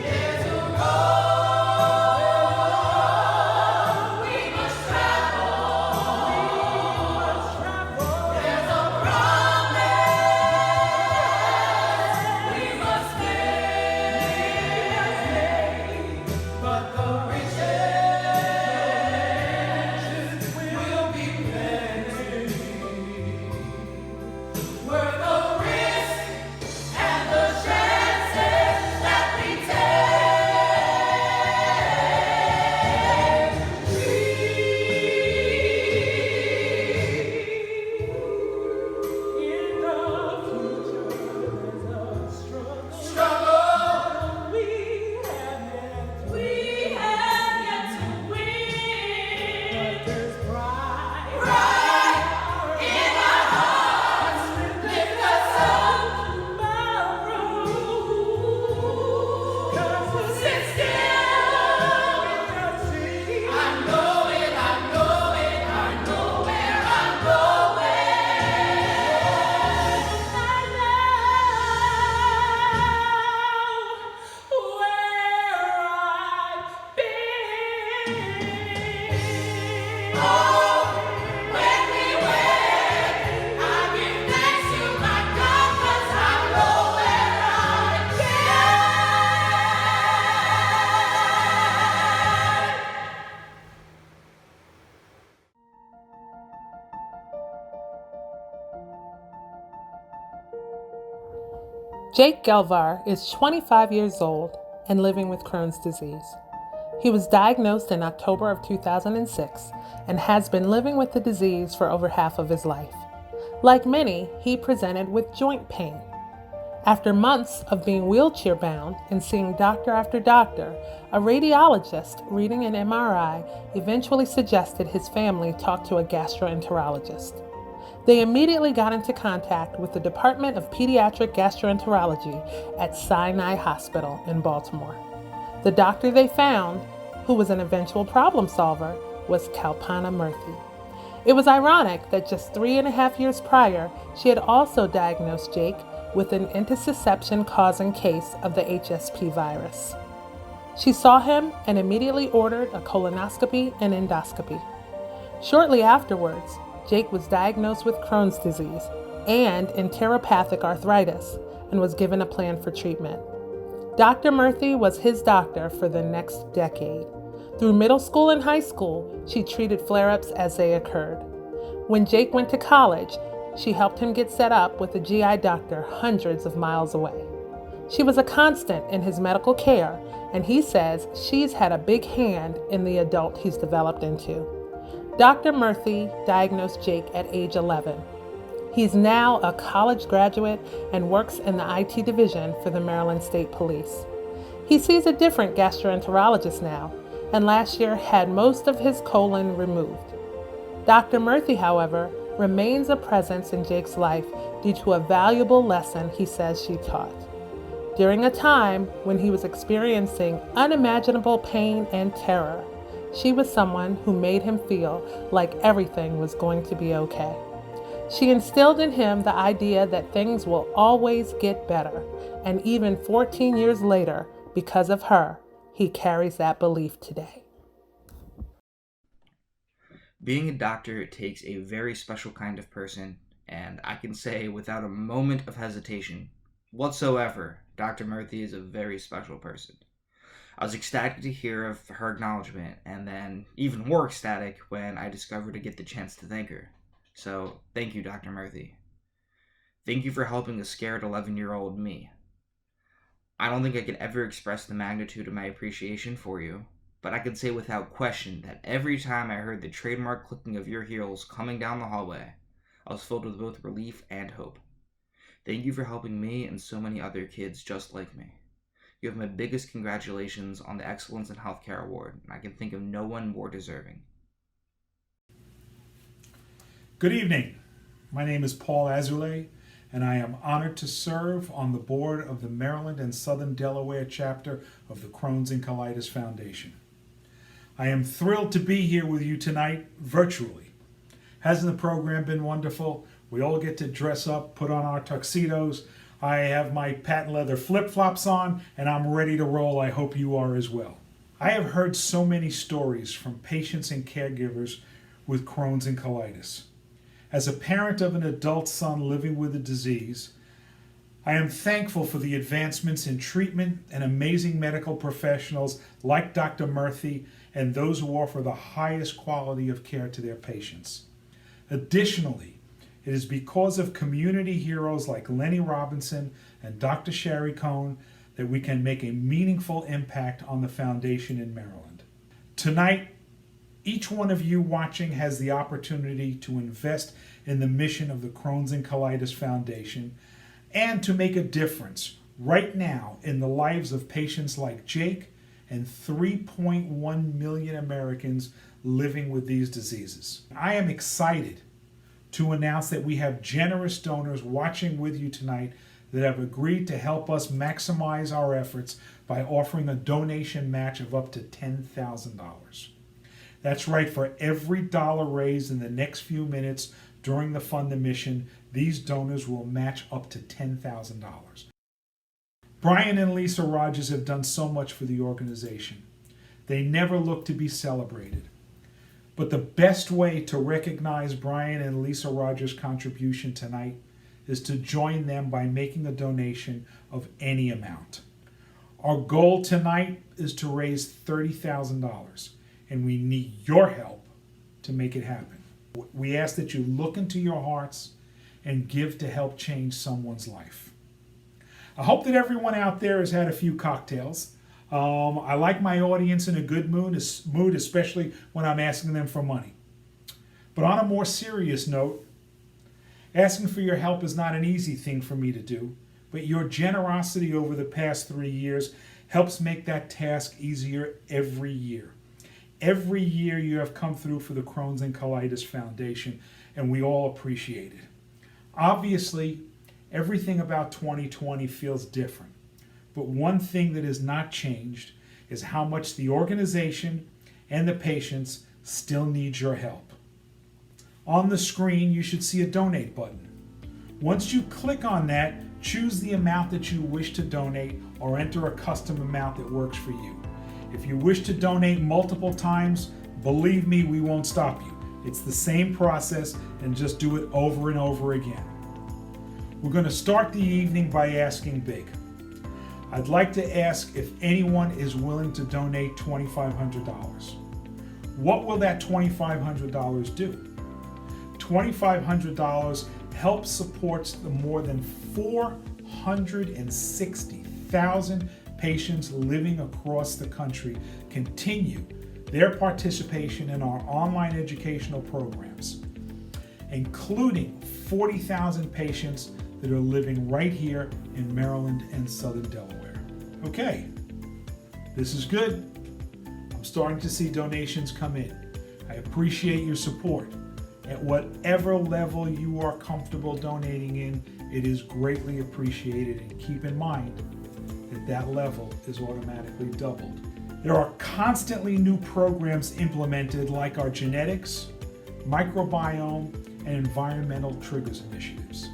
There's a road we must travel. There's a promise we must make, but the riches will be plenty, worth the risk and the chances that we take. In the future, there's a struggle we have yet to win. But there's pride in our hearts, lift us up tomorrow. 'Cause we'll sit still and see. I know it, I know it, I know where I'm going. I know where I've been. Oh, when we wake, I give thanks to my God, 'cause I know where I've Jake Gelvar is 25 years old and living with Crohn's disease. He was diagnosed in October of 2006 and has been living with the disease for over half of his life. Like many, he presented with joint pain. After months of being wheelchair bound and seeing doctor after doctor, a radiologist reading an MRI eventually suggested his family talk to a gastroenterologist. They immediately got into contact with the Department of Pediatric Gastroenterology at Sinai Hospital in Baltimore. The doctor they found, who was an eventual problem solver, was Kalpana Murthy. It was ironic that just 3.5 years prior, she had also diagnosed Jake with an intussusception-causing case of the HSP virus. She saw him and immediately ordered a colonoscopy and endoscopy. Shortly afterwards, Jake was diagnosed with Crohn's disease and enteropathic arthritis and was given a plan for treatment. Dr. Murthy was his doctor for the next decade. Through middle school and high school, she treated flare-ups as they occurred. When Jake went to college, she helped him get set up with a GI doctor hundreds of miles away. She was a constant in his medical care, and he says she's had a big hand in the adult he's developed into. Dr. Murthy diagnosed Jake at age 11. He's now a college graduate and works in the IT division for the Maryland State Police. He sees a different gastroenterologist now, and last year had most of his colon removed. Dr. Murthy, however, remains a presence in Jake's life due to a valuable lesson he says she taught. During a time when he was experiencing unimaginable pain and terror, she was someone who made him feel like everything was going to be okay. She instilled in him the idea that things will always get better, and even 14 years later, because of her, he carries that belief today. Being a doctor takes a very special kind of person, and I can say without a moment of hesitation whatsoever, Dr. Murthy is a very special person. I was ecstatic to hear of her acknowledgement, and then even more ecstatic when I discovered to get the chance to thank her. So, thank you, Dr. Murthy. Thank you for helping a scared 11-year-old me. I don't think I can ever express the magnitude of my appreciation for you, but I can say without question that every time I heard the trademark clicking of your heels coming down the hallway, I was filled with both relief and hope. Thank you for helping me and so many other kids just like me. You have my biggest congratulations on the Excellence in Healthcare Award, and I can think of no one more deserving. Good evening. My name is Paul Azulay, and I am honored to serve on the board of the Maryland and Southern Delaware chapter of the Crohn's and Colitis Foundation. I am thrilled to be here with you tonight virtually. Hasn't the program been wonderful? We all get to dress up, put on our tuxedos. I have my patent leather flip-flops on, and I'm ready to roll. I hope you are as well. I have heard so many stories from patients and caregivers with Crohn's and colitis. As a parent of an adult son living with the disease, I am thankful for the advancements in treatment and amazing medical professionals like Dr. Murthy and those who offer the highest quality of care to their patients. Additionally, it is because of community heroes like Lenny Robinson and Dr. Sherry Cohn that we can make a meaningful impact on the foundation in Maryland. Tonight, each one of you watching has the opportunity to invest in the mission of the Crohn's and Colitis Foundation and to make a difference right now in the lives of patients like Jake and 3.1 million Americans living with these diseases. I am excited to announce that we have generous donors watching with you tonight that have agreed to help us maximize our efforts by offering a donation match of up to $10,000. That's right, for every dollar raised in the next few minutes during the Fund the Mission, these donors will match up to $10,000. Brian and Lisa Rogers have done so much for the organization. They never look to be celebrated. But the best way to recognize Brian and Lisa Rogers' contribution tonight is to join them by making a donation of any amount. Our goal tonight is to raise $30,000, and we need your help to make it happen. We ask that you look into your hearts and give to help change someone's life. I hope that everyone out there has had a few cocktails. I like my audience in a good mood, especially when I'm asking them for money. But on a more serious note, asking for your help is not an easy thing for me to do, but your generosity over the past 3 years helps make that task easier every year. Every year you have come through for the Crohn's and Colitis Foundation, and we all appreciate it. Obviously, everything about 2020 feels different. But one thing that has not changed is how much the organization and the patients still need your help. On the screen, you should see a donate button. Once you click on that, choose the amount that you wish to donate or enter a custom amount that works for you. If you wish to donate multiple times, believe me, we won't stop you. It's the same process, and just do it over and over again. We're going to start the evening by asking big. I'd like to ask if anyone is willing to donate $2,500. What will that $2,500 do? $2,500 helps support the more than 460,000 patients living across the country continue their participation in our online educational programs, including 40,000 patients that are living right here in Maryland and Southern Delaware. Okay, this is good. I'm starting to see donations come in. I appreciate your support. At whatever level you are comfortable donating in, it is greatly appreciated, and keep in mind that that level is automatically doubled. There are constantly new programs implemented like our genetics, microbiome, and environmental triggers initiatives,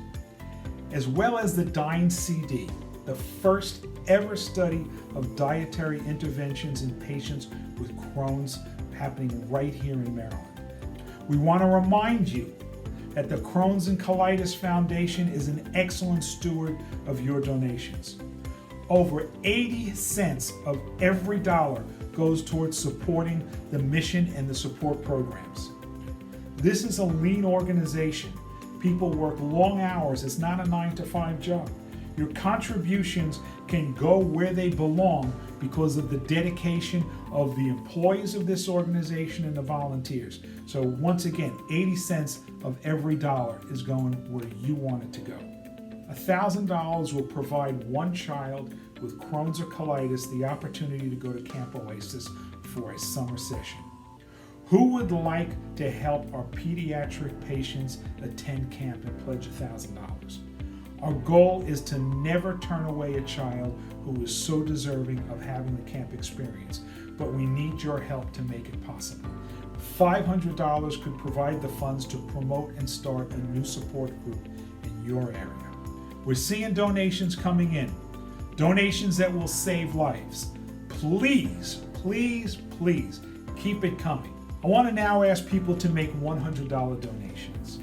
as well as the DINE CD, the first ever study of dietary interventions in patients with Crohn's happening right here in Maryland. We want to remind you that the Crohn's and Colitis Foundation is an excellent steward of your donations. Over 80 cents of every dollar goes towards supporting the mission and the support programs. This is a lean organization. People work long hours. It's not a 9-to-5 job. Your contributions can go where they belong because of the dedication of the employees of this organization and the volunteers. So once again, 80 cents of every dollar is going where you want it to go. $1,000 will provide one child with Crohn's or colitis the opportunity to go to Camp Oasis for a summer session. Who would like to help our pediatric patients attend camp and pledge $1,000? Our goal is to never turn away a child who is so deserving of having the camp experience, but we need your help to make it possible. $500 could provide the funds to promote and start a new support group in your area. We're seeing donations coming in, donations that will save lives. Please, please, please keep it coming. I want to now ask people to make $100 donations.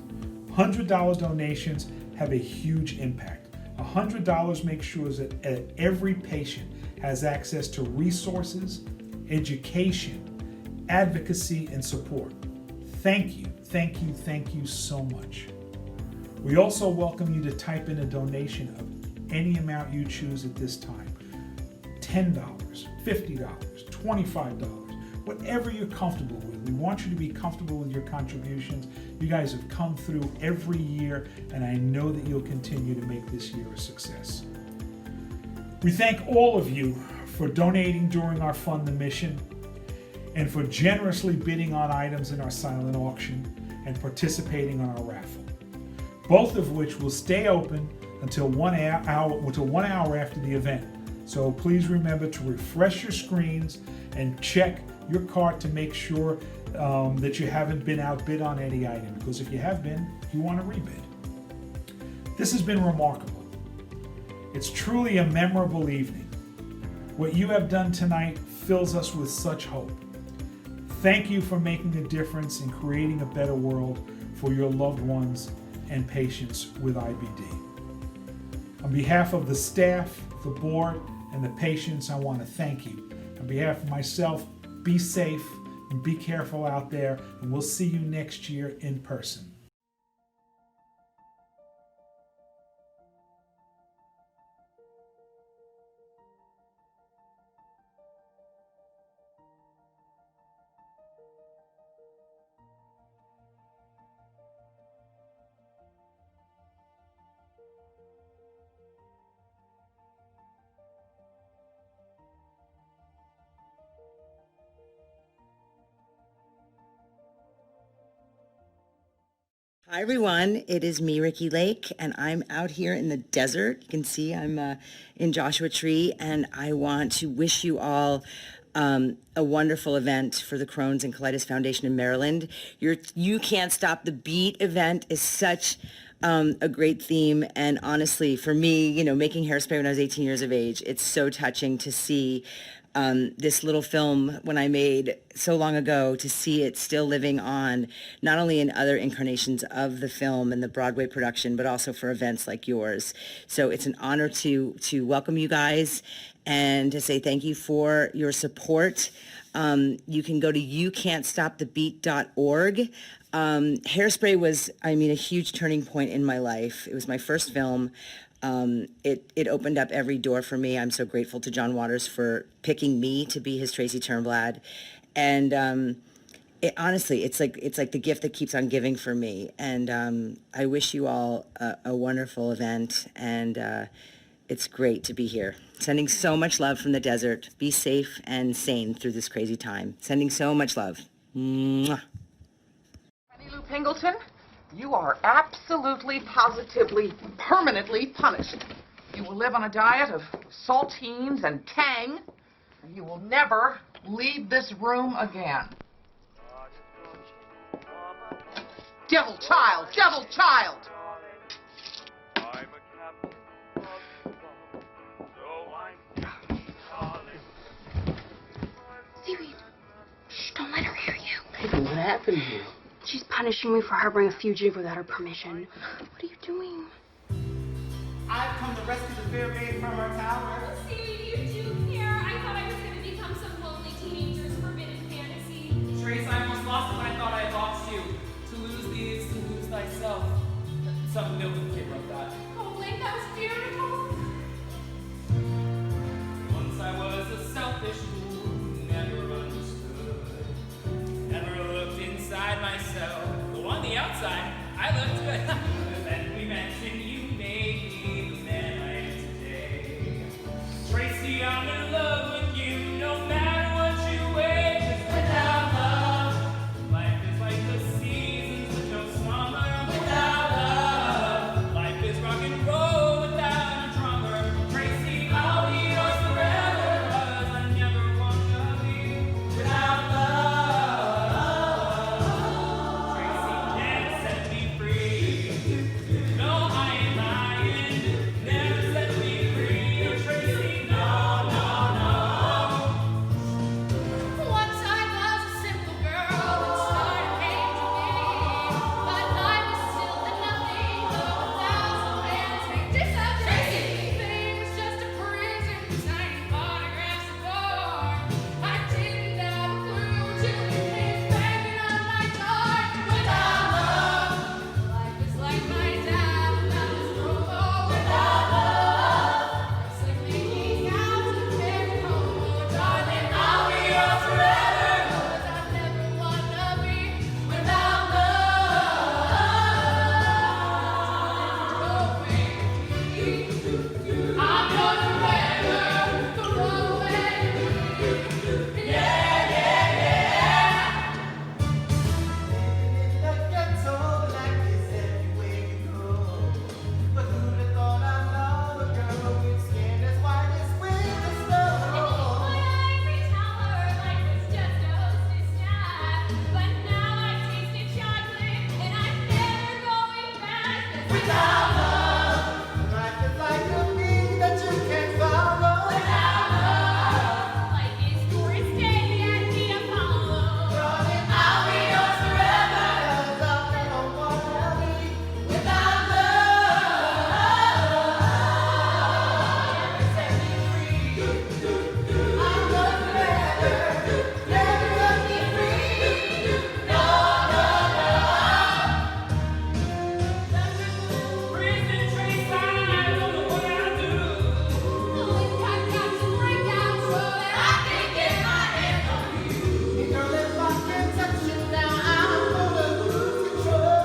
$100 donations have a huge impact. $100 makes sure that every patient has access to resources, education, advocacy, and support. Thank you, thank you, thank you so much. We also welcome you to type in a donation of any amount you choose at this time. $10, $50, $25, whatever you're comfortable with. We want you to be comfortable with your contributions. You guys have come through every year, and I know that you'll continue to make this year a success. We thank all of you for donating during our Fund the Mission and for generously bidding on items in our silent auction and participating on our raffle, both of which will stay open until 1 hour after the event. So please remember to refresh your screens and check your cart to make sure that you haven't been outbid on any item, because if you have been, you want to rebid. This has been remarkable. It's truly a memorable evening. What you have done tonight fills us with such hope. Thank you for making a difference in creating a better world for your loved ones and patients with IBD. On behalf of the staff, the board, and the patients, I want to thank you. On behalf of myself, be safe and be careful out there, and we'll see you next year in person. Hi everyone, it is me, Ricky Lake, and I'm out here in the desert. You can see I'm in Joshua Tree, and I want to wish you all a wonderful event for the Crohn's and Colitis Foundation in Maryland. Your You Can't Stop the Beat event is such a great theme, and honestly, for me, making Hairspray when I was 18 years of age, it's so touching to see this little film when I made so long ago, to see it still living on, not only in other incarnations of the film and the Broadway production, but also for events like yours. So it's an honor to welcome you guys and to say thank you for your support. You can go to youcan'tstopthebeat.org. Hairspray was, a huge turning point in my life. It was my first film. It opened up every door for me. I'm so grateful to John Waters for picking me to be his Tracy Turnblad. And honestly, it's like the gift that keeps on giving for me. And I wish you all a wonderful event, and it's great to be here. Sending so much love from the desert. Be safe and sane through this crazy time. Sending so much love. Mwah. Penny Lou Pingleton, you are absolutely, positively, permanently punished. You will live on a diet of saltines and tang, and you will never leave this room again. Devil child! Devil child! Seaweed, shh, don't let her hear you. Hey, what happened here? She's punishing me for harboring a fugitive without her permission. What are you doing? I've come to rescue the fair maid from her tower. See, you do care. I thought I was going to become some lonely teenager's forbidden fantasy. Trace, I almost lost it when I thought I had lost you. To lose thee is to lose thyself. Some Milton kid wrote that. Oh, Blake, that was beautiful. Once I was a selfish fool, never understood. Never looked inside myself. Though on the outside, I looked good. Then we met and you made me the man I am today. Tracy, I'm in love with you, no matter what you weigh. 'Cause without love, life is like the seasons with no summer. Without love, life is rock and roll without a drummer. Tracy, I'll be yours forever, 'cause I never want to be without love. Tracy can't set me free. No, I ain't lying. Never set me free. Tracy, no, no, no. Once I was a simple girl and started came to me. But life was still the nothing of 1,000 plans made disappear. Fame was just a prison, tiny photographs of war. I didn't have a clue till you came banging on my door. Without love, life is like my dad without his robo. Without love, it's like making out to the very home. Darling, I'll be yours forever, 'cause I never wanna be without love. I'm yours forever, throw away. Yeah, yeah, yeah. Like you're told like this everywhere you go. But who'd have thought I'd love a girl with skin as white as winter snow? Without love, life is like a bee that you can't follow. Without love, darling, I'll be yours forever, 'cause I'll never wanna be without love. Never set me free. I'm yours forever. Never set me free. No, no, no. Prison Trace, I don't know what I'll do. I've got to break out so that I can get my hands on you. Girl, if I can't touch you now, I'm gonna lose control.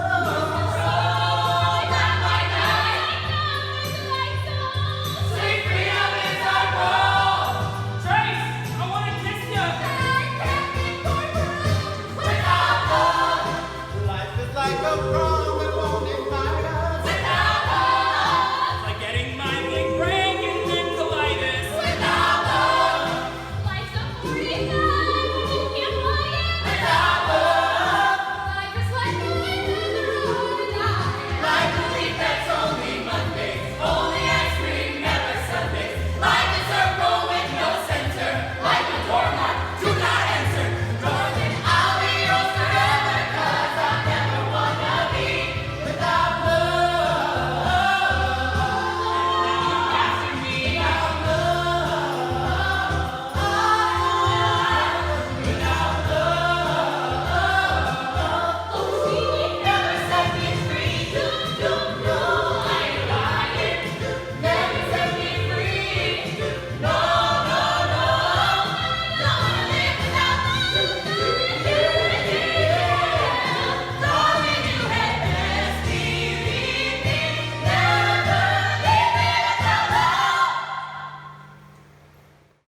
Sweet freedom is our goal. Trace, I want to kiss you. Without love, Life is like a prom that won't invite us. without love, It's like getting my big break and then colitis. without love, life's a 49 when you can't fly it. Without love, life is like going down the road and like a leaf that's only Mondays, only ice cream, never Sundays. Life is a roll with no center, like a doorknob, do not answer. Darling, I'll be yours forever, 'cause I never wanna be without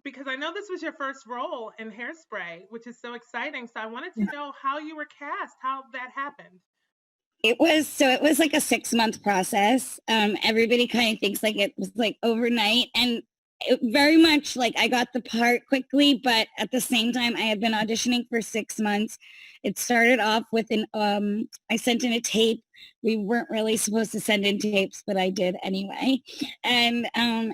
Because I know this was your first role in Hairspray, which is so exciting. So I wanted to know how you were cast, how that happened. It was like a 6-month process. Everybody kind of thinks like it was like overnight, and it very much like I got the part quickly, but at the same time I had been auditioning for 6 months. It started off with I sent in a tape. We weren't really supposed to send in tapes, but I did anyway. And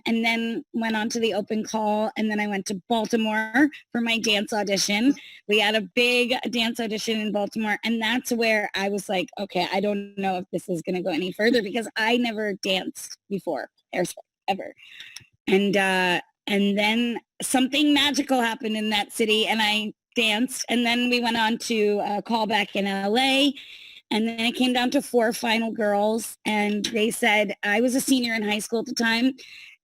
then went on to the open call, and then I went to Baltimore for my dance audition. We had a big dance audition in Baltimore, and that's where I was like, okay, I don't know if this is going to go any further because I never danced before. hairspray ever. And then something magical happened in that city, and I danced. And then we went on to a callback in LA. And then it came down to 4 final girls. And they said, I was a senior in high school at the time.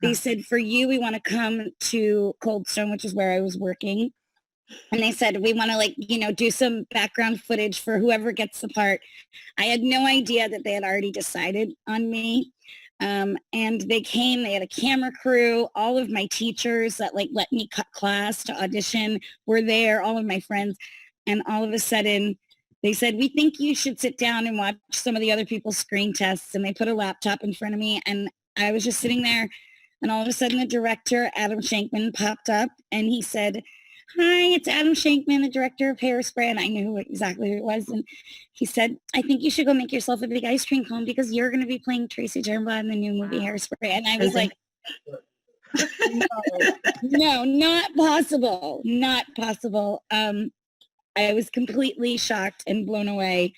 They said, for you, we want to come to Cold Stone, which is where I was working. And they said, we want to do some background footage for whoever gets the part. I had no idea that they had already decided on me. And they came, they had a camera crew, all of my teachers that let me cut class to audition were there, all of my friends. And all of a sudden they said, we think you should sit down and watch some of the other people's screen tests. And they put a laptop in front of me, and I was just sitting there, and all of a sudden the director, Adam Shankman, popped up and he said, hi, it's Adam Shankman, the director of Hairspray. And I knew exactly who it was. And he said, I think you should go make yourself a big ice cream cone because you're going to be playing Tracy Turnblad in the new movie Hairspray. And I was like, no, not possible. Not possible. I was completely shocked and blown away.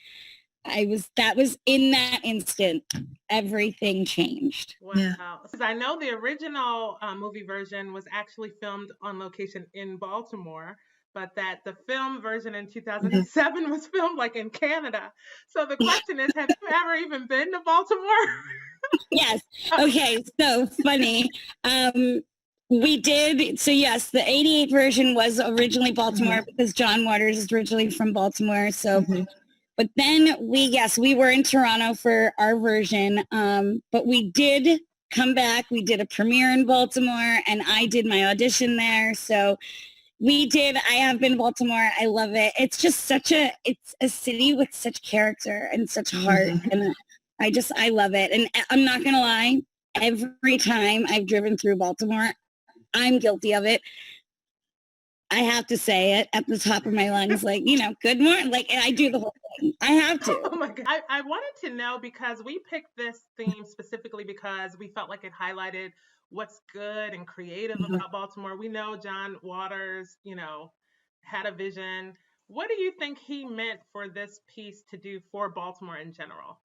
That was in that instant, everything changed. Wow. Because I know the original movie version was actually filmed on location in Baltimore, but that the film version in 2007 was filmed in Canada. So the question is, have you ever even been to Baltimore? Yes. Okay. So funny. We did. So yes, the 88 version was originally Baltimore because John Waters is originally from Baltimore. So, but then we were in Toronto for our version. But we did come back. We did a premiere in Baltimore and I did my audition there. So I have been to Baltimore. I love it. It's just it's a city with such character and such heart. And I love it. And I'm not going to lie. Every time I've driven through Baltimore, I'm guilty of it. I have to say it at the top of my lungs, good morning. I do the whole thing. I have to. Oh my God. I wanted to know, because we picked this theme specifically because we felt like it highlighted what's good and creative about Baltimore. We know John Waters, had a vision. What do you think he meant for this piece to do for Baltimore in general?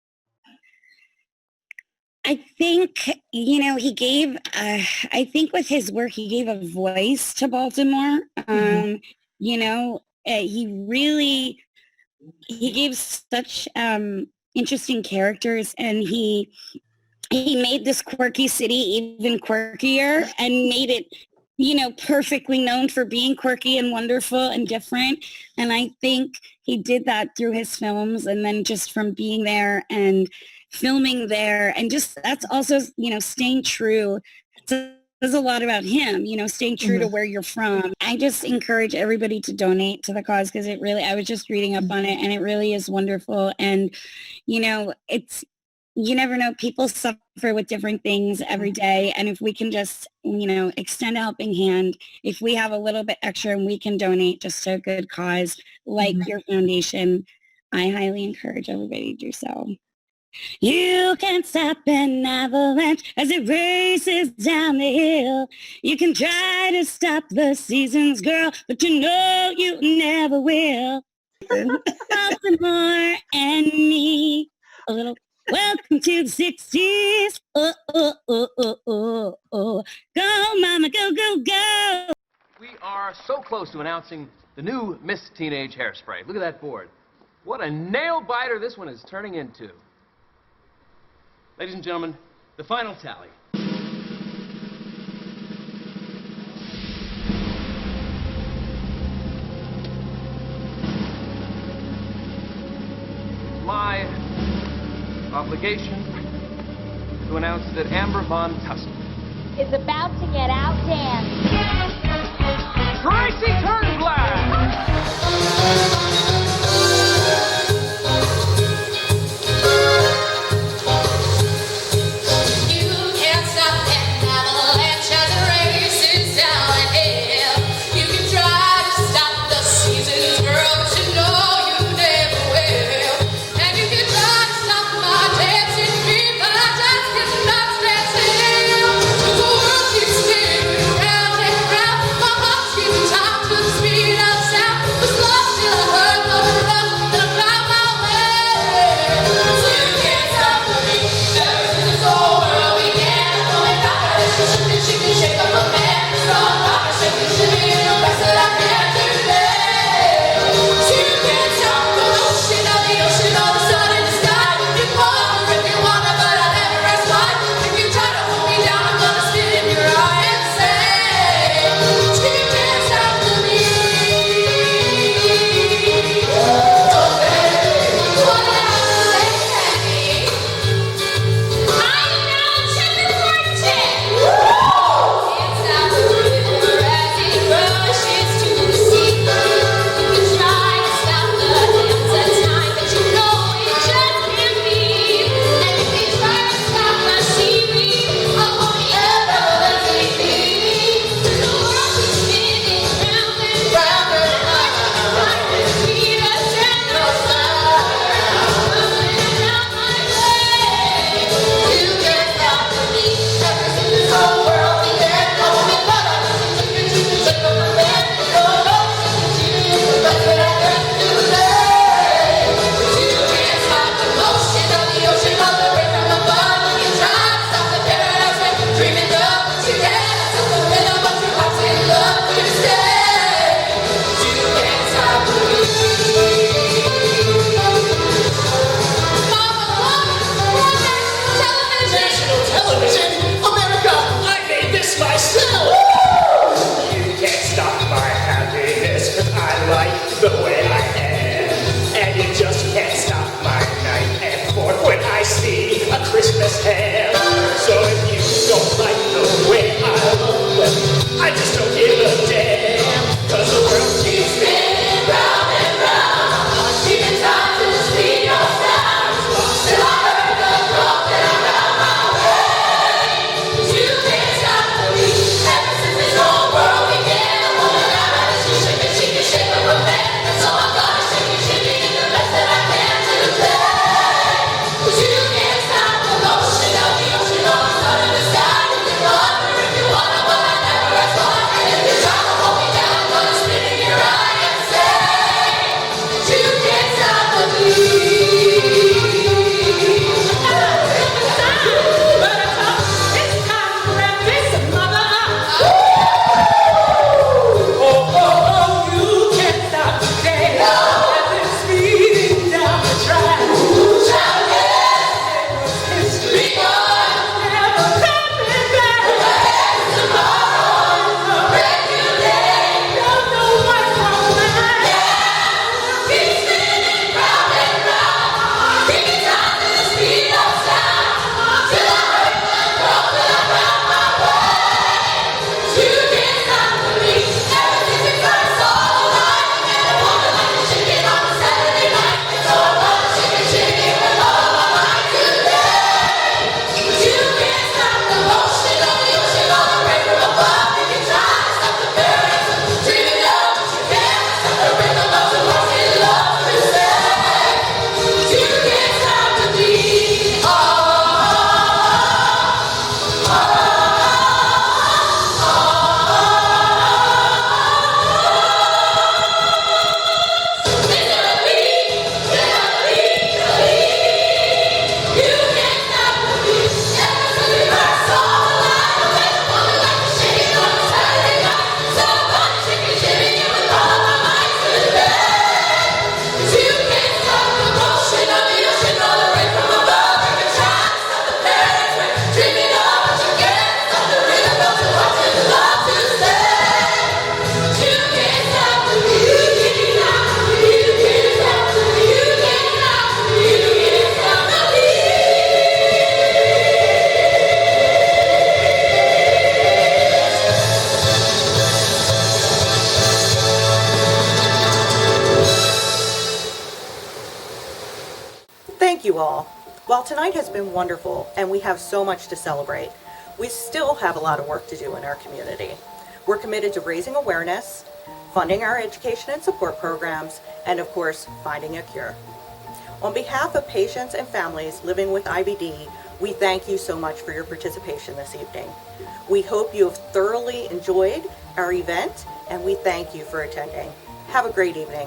I think, he gave, I think with his work, he gave a voice to Baltimore. He gave such interesting characters, and he made this quirky city even quirkier and made it, perfectly known for being quirky and wonderful and different. And I think he did that through his films, and then just from being there and filming there, and just that's also staying true. So there's a lot about him, staying true to where you're from. I just encourage everybody to donate to the cause, because I was just reading up on it, and it really is wonderful. And it's, you never know, people suffer with different things every day, and if we can just extend a helping hand, if we have a little bit extra and we can donate just to a good cause like your foundation, I highly encourage everybody to do so. You can't stop an avalanche as it races down the hill. You can try to stop the seasons, girl, but you never will. Baltimore and me, a little welcome to the 60s. Oh, oh, oh, oh, oh, oh. Go, mama, go, go, go. We are so close to announcing the new Miss Teenage Hairspray. Look at that board. What a nail-biter this one is turning into. Ladies and gentlemen, the final tally. My obligation to announce that Amber Von Tussle Is about to get outdanced. Tracy Turnblad! Speak. Thank you all. While tonight has been wonderful and we have so much to celebrate, we still have a lot of work to do in our community. We're committed to raising awareness, funding our education and support programs, and of course, finding a cure. On behalf of patients and families living with IBD, we thank you so much for your participation this evening. We hope you have thoroughly enjoyed our event, and we thank you for attending. Have a great evening.